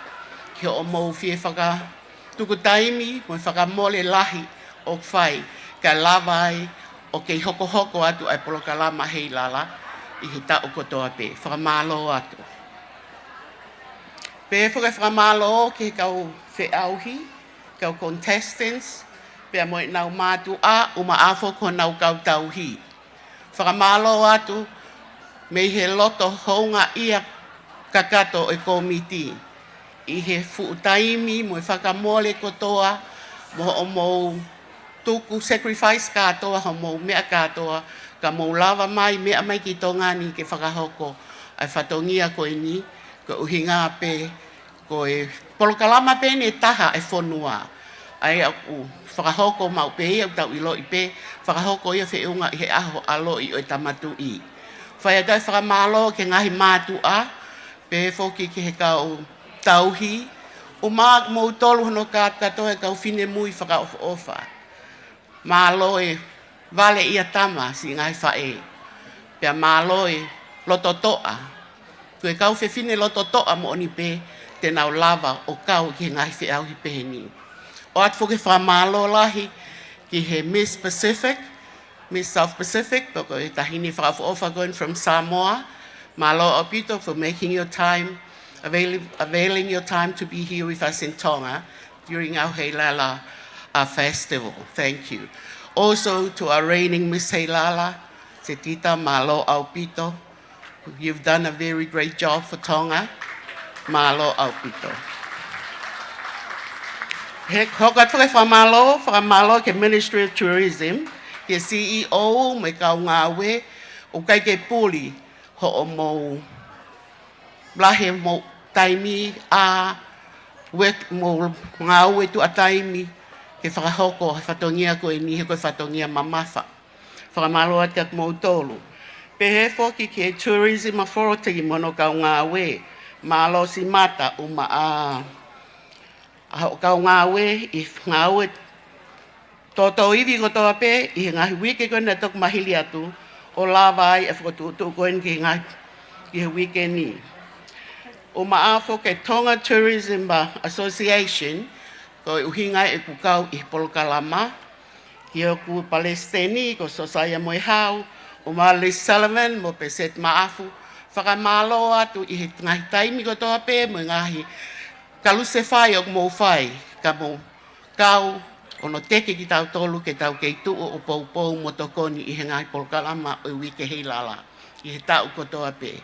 Ki o mou fie whaka tuku taimi, mo whaka mole lahi o whai, ka lawai o kei hoko hoko atu ai poloka lama Heilala i he tau kotoa pe, whakamalo atu. Pe whakamalo ke kau whiauhi, kau contestants, pe mo nau mātu a uma afo ko nau kau tauhi. Whakamalo atu, me he loto honga ia kakato e komiti. I he fuutaimi, mo e whakamole kotoa, mo o mou tuku sacrifice katoa, ho mou mea katoa, ka mou lava mai, mea mai ki tongani ke whakahoko, ai whatongia koe ni, ko uhinga pe, ko e polokalama pe ne taha e whonua. Ai aku whakahoko mau pe au tau ilo i pe, whakahoko ia whiunga i he aho alo i o tamatu i. Whai atai whakamalo ke ngahi mātu a, pe whoki ki he kau tauhi, o maak mou tolu hono katoa kau whine mui whakaofa. Mālo e vale ia tama si ngahi whae. Pea mālo e loto toa. Kue kau whine loto toa mo ni pe, te nau lava o kau ki ngahi whiau hi peheni. O at whoke whamalo lahi ki he Miss Pacific, Miss South Pacific, poko e tahini whakaofa going from Samoa. Malo Opito for making your time, availing your time to be here with us in Tonga during our Heilala festival. Thank you. Also to our reigning Miss Heilala, Se Tita Malo Opito. You've done a very great job for Tonga. Malo Opito. Hokat whamalo ke Ministry of Tourism, ke CEO me kau ngawe, o kai ke puli, ho o mo lahe mo taimi a wet mo ngawe tu a taimi ke whakahoko he whatongia ko e ni he koe whatongia mamafa. Whakamalo at kak mo tolu. Pe he whoki ke Tourism Authority mono kau ngawe, malo si mata uma a kau ngawe i ngawe toto iwi ko toa pe i ngahi wike ko na tok mahili atu o lava ai e whakotu ko en ki ngahi i he wike ni. O maafo ke Tonga Tourism Association ko uhinga e kukau i polokalama ki o ku Palestini ko Sosaya Moihau o Mali Sullivan mo peset maafu whakamalo atu i he ngahi taimi ko toa pe mo ngahi kalu se whai o mo whai ka mo kau ono teke ki tau tolu ke tau kei tuu o poupou mo tokoni i he ngahi polokalama o wike Heilala i he tau ko toa pe.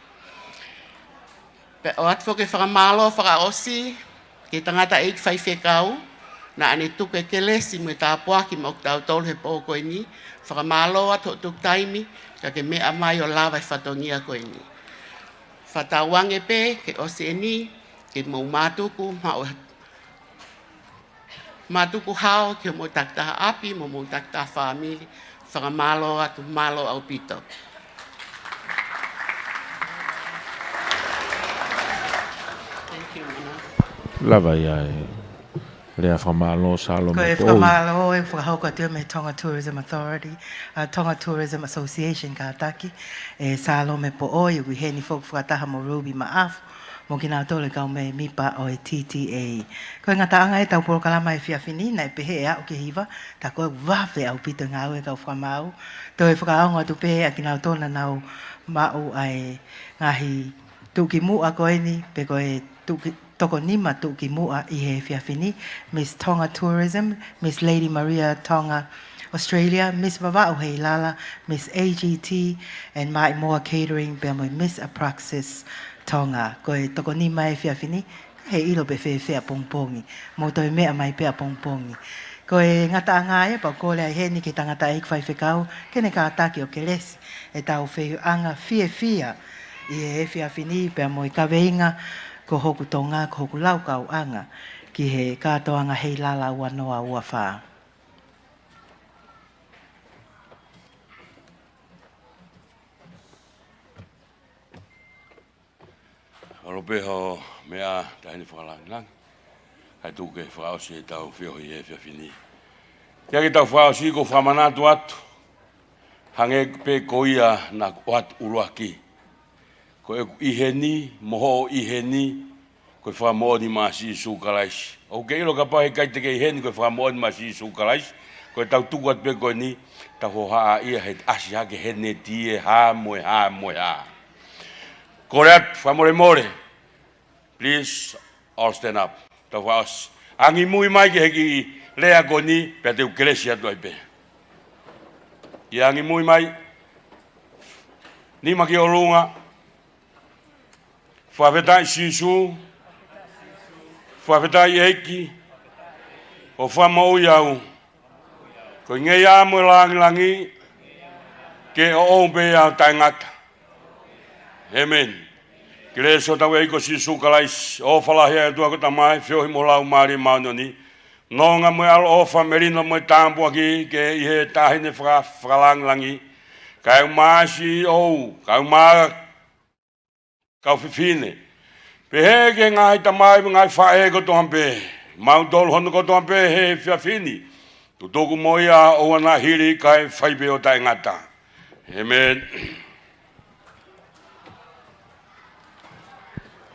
Pe o atu ke whakamalo whakaosi ke tangata eik whai whekau na ane tuke ke lesi mo tā puaki mo tau tolu he po koe ni whakamalo atu tuk taimi ka ke mea mai o lawa whatongia koe ni. Whatawange pe ke osi e ni ke mo mātuku mātuku hao ke mo taktaha api mo taktaha whamili whakamalo atu malo au pito. Lava ia e lea whamalo salo Ko me e po. whamalo e whakahauka tia me Tonga Tourism Authority, Tonga Tourism Association ka ataki, e salo me po oi, ui heni folk whakataha mo Ruby Maafu, mo ki nā tole kau me mipa o e TTA. Ko e ngataanga e tau polokalama e whiawhini, na e pehe e au ke hiva, ta koe wawe au pito ngā ue kau whamau. Tau e whakaonga tu pehe a ki nā tole nau mau ai ngahi tuki mua koe ni, pe koe toko nima tuki mua i he whiawhini, Miss Tonga Tourism, Miss Lady Maria Tonga Australia, Miss Vava'u Heilala, Miss AGT, and Maa'imoa Catering, pe mo Miss Apraxis Tonga. Ko e toko nima e whiawhini, he ilo pe whea pongpongi, mo toi mea mai pea pongpongi. Ko e ngata anga e, pa kore ai heni ke tangata eik whai whekau, kene ka ataki o ke lesi, e tau whianga fia, i e whiawhini, pe mo i kaweinga, ko Hoku Tonga, ko Hoku Laukau'anga, ki he katoanga Heilala ua noa ua wha. Alope ho mea tahini whakalangilangi. Hai tuke whakaosi e tau whiohi e whiawhini. Kia ki tau whakaosi ko whamanatu atu. Hange pe koia na wat uruaki. Ko e iheni, moho iheni, ko e whamoni maasi sukalaisi. O ke ilo ka pahe kai te ke iheni ko e whamoni maasi sukalaisi. Ko e tau tuku at pe koe ni, tau ho haa ia he asi hake hene tie ha moe ha moe ha. Koreat, whamore more. Please, all stand up. Tau whaos. Angi mui mai ki heki lea ko ni, pe te ukelesi atu ai pe. I angi mui mai, ni maki o runga, whawhetai sisu, whawhetai eiki, o whamau iau. Ko ngei amo langi, ke o ombe au tai ngata. Amen. Kile so tawe iko si sukalais o falahia tua ko tamai fio mo lau mari maunoni no nga mo al ofa Melino mo tambo aki ke ihe tahine fralang langi kai masi o kai ma ka fifine pe he ngai tamai ngai fa e ko tombe mau dol hono ko tombe he fiafini tu toku moia o na hiri kai fai be o tai ngata amen.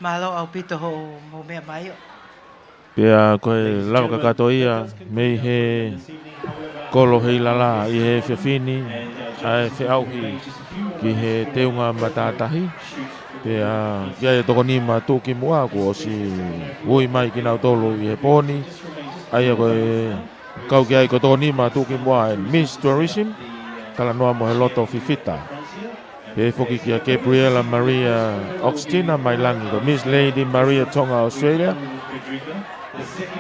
Malo au pito ho mo mea mai. Pea koe lava kakatoia mei he kolo Heilala i he Fifini ai whiauhi ki he teunga matatahi. Pea kia e toko nima tūki mua ko si ui mai ki nau tolu i he poni. Ai koe kau kia i ko toko nima tūki mua Miss Tourism Talanoa Moheloto Fifita. He foki kia Gabriela Maria Oxtina mai langi ko Miss Lady Maria Tonga Australia.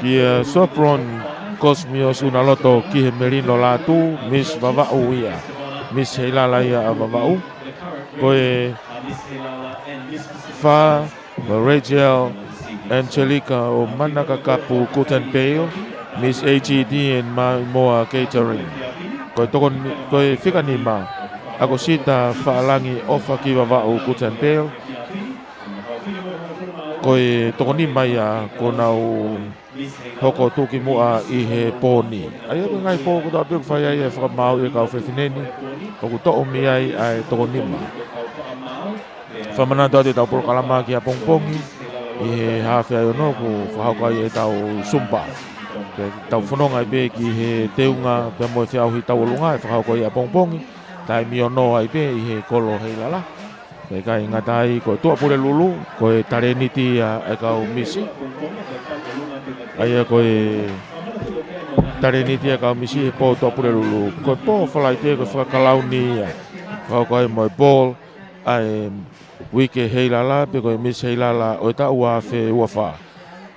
Kia Sophron Kosmios Unaloto ki he Melino Latu Miss Vava'u ia Miss Heilala ia a Vava'u. Koe Fa Racheal Angelica o Manakakapu Guttenbeil Miss AGD and Maa'imoa Catering. Koe whika nima ako sita whaalangi ofa ki Vava'u Guttenbeil. Koe toko nima ia ko nau hoko tūki mua i he pōni. Ai ako ngai pō ko tau piku whai ai e whakamau i kau whewhineni. Oku to'o mi ai ai toko nima. Whamana tau te tau porokalama ki a pongpongi. I he hawhi ai ono ko whahauka i e tau sumpa. Tau whanonga i pe ki he teunga pe moe whiauhi tau olunga e whahauka i a pongpongi. Tai mi ono ai pe i he kolo Heilala. Pei kai ngatai ko tua pure lulu ko e tareniti e kau misi. Ai ko e tareniti e kau misi e po tua pure lulu. Ko po whalai te ko whakalauni ko e moe ball ai wike Heilala pe ko e Miss Heilala o ta ua fe ua wha.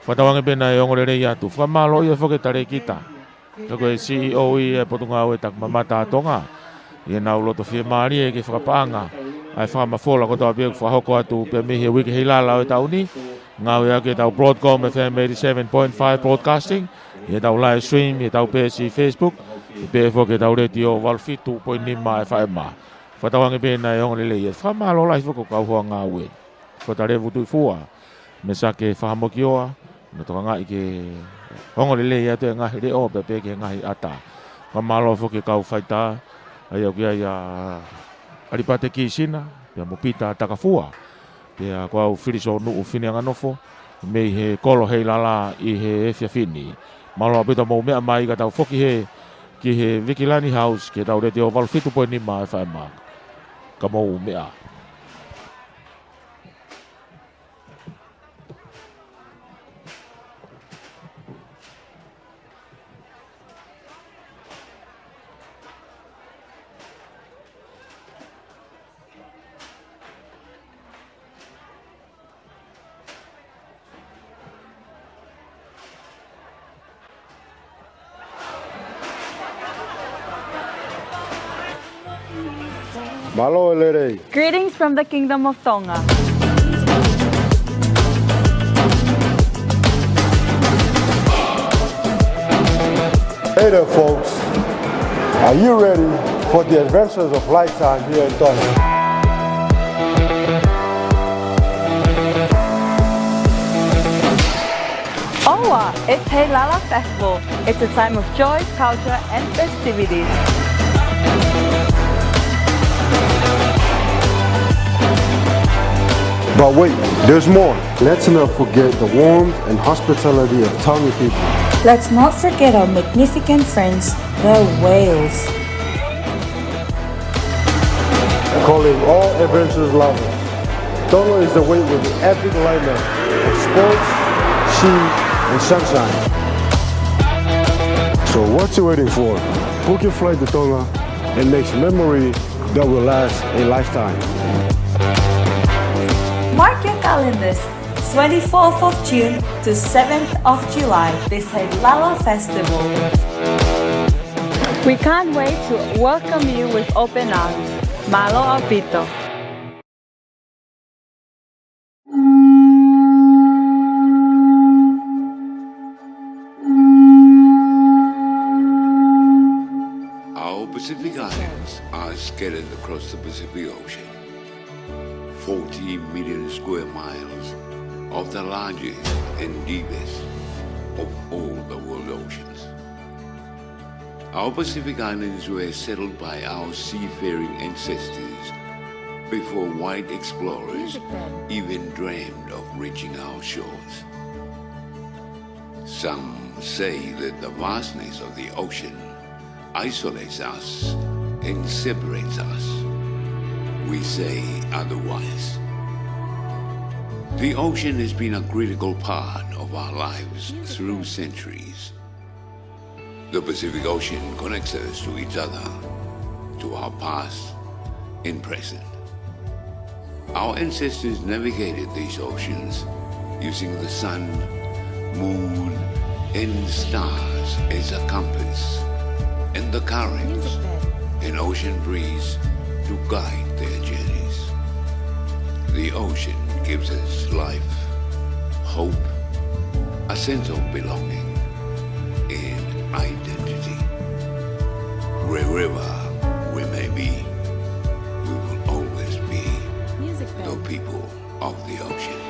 Whatawange pena e ongorere i atu. Whamalo i e whake tare kita. Ko e CEO i e potunga o e tak mamata Tonga. I e nau loto fie maari e ke whakapaanga. Ai whakamafola ko tau pia whahoko atu pe mihi wiki Heilala o e tau ni. Ngau ea ke tau Broadcom FM 87.5 Broadcasting. I e tau live stream, i e tau pesi Facebook. I pe fo ke tau retio walfitu po nima e whaema. Whatawange pena e ongolele i e whamalo lai whako kau hoa ngā ue. Whatarevu tui fua. Me sa ke whahamoki oa. No toka ngai ke ongolele i atu e ngahi reo pe pe ke ngahi ata. Whamalo whake kau whaita. Ai au kia ia aripate ki sina, pia mo pita takafua. Pia ko au firiso nuu fini anganofo, mei he kolo Heilala i he fiafini. Malo pita mo mea mai ka tau foki he ki he Vikilani House ke tau reti o walfitu poe nima e whaema. Ka mo mea. Malo elere. Greetings from the Kingdom of Tonga. Hey there, folks. Are you ready for the adventures of lifetime here in Tonga? Owa, it's Heilala Festival. It's a time of joy, culture, and festivities. But wait, there's more. Let's not forget the warmth and hospitality of Tonga people. Let's not forget our magnificent friends, the whales. Calling all adventurous lovers, Tonga is the way with the epic lineup of sports, sea, and sunshine. So what you waiting for? Book your flight to Tonga and make a memory that will last a lifetime. Mark your calendars, 24th of June to 7th of July, this Heilala Festival. We can't wait to welcome you with open arms. Malo Alpito. Pacific Islands are scattered across the Pacific Ocean. 40 million square miles of the largest and deepest of all the world oceans. Our Pacific Islands were settled by our seafaring ancestors before white explorers even dreamed of reaching our shores. Some say that the vastness of the ocean isolates us and separates us. We say otherwise. The ocean has been a critical part of our lives through centuries. The Pacific Ocean connects us to each other, to our past and present. Our ancestors navigated these oceans using the sun, moon, and stars as a compass, and the currents and ocean breeze to guide their journeys. The ocean gives us life, hope, a sense of belonging, and identity. Wherever we may be, we will always be the people of the ocean.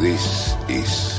This is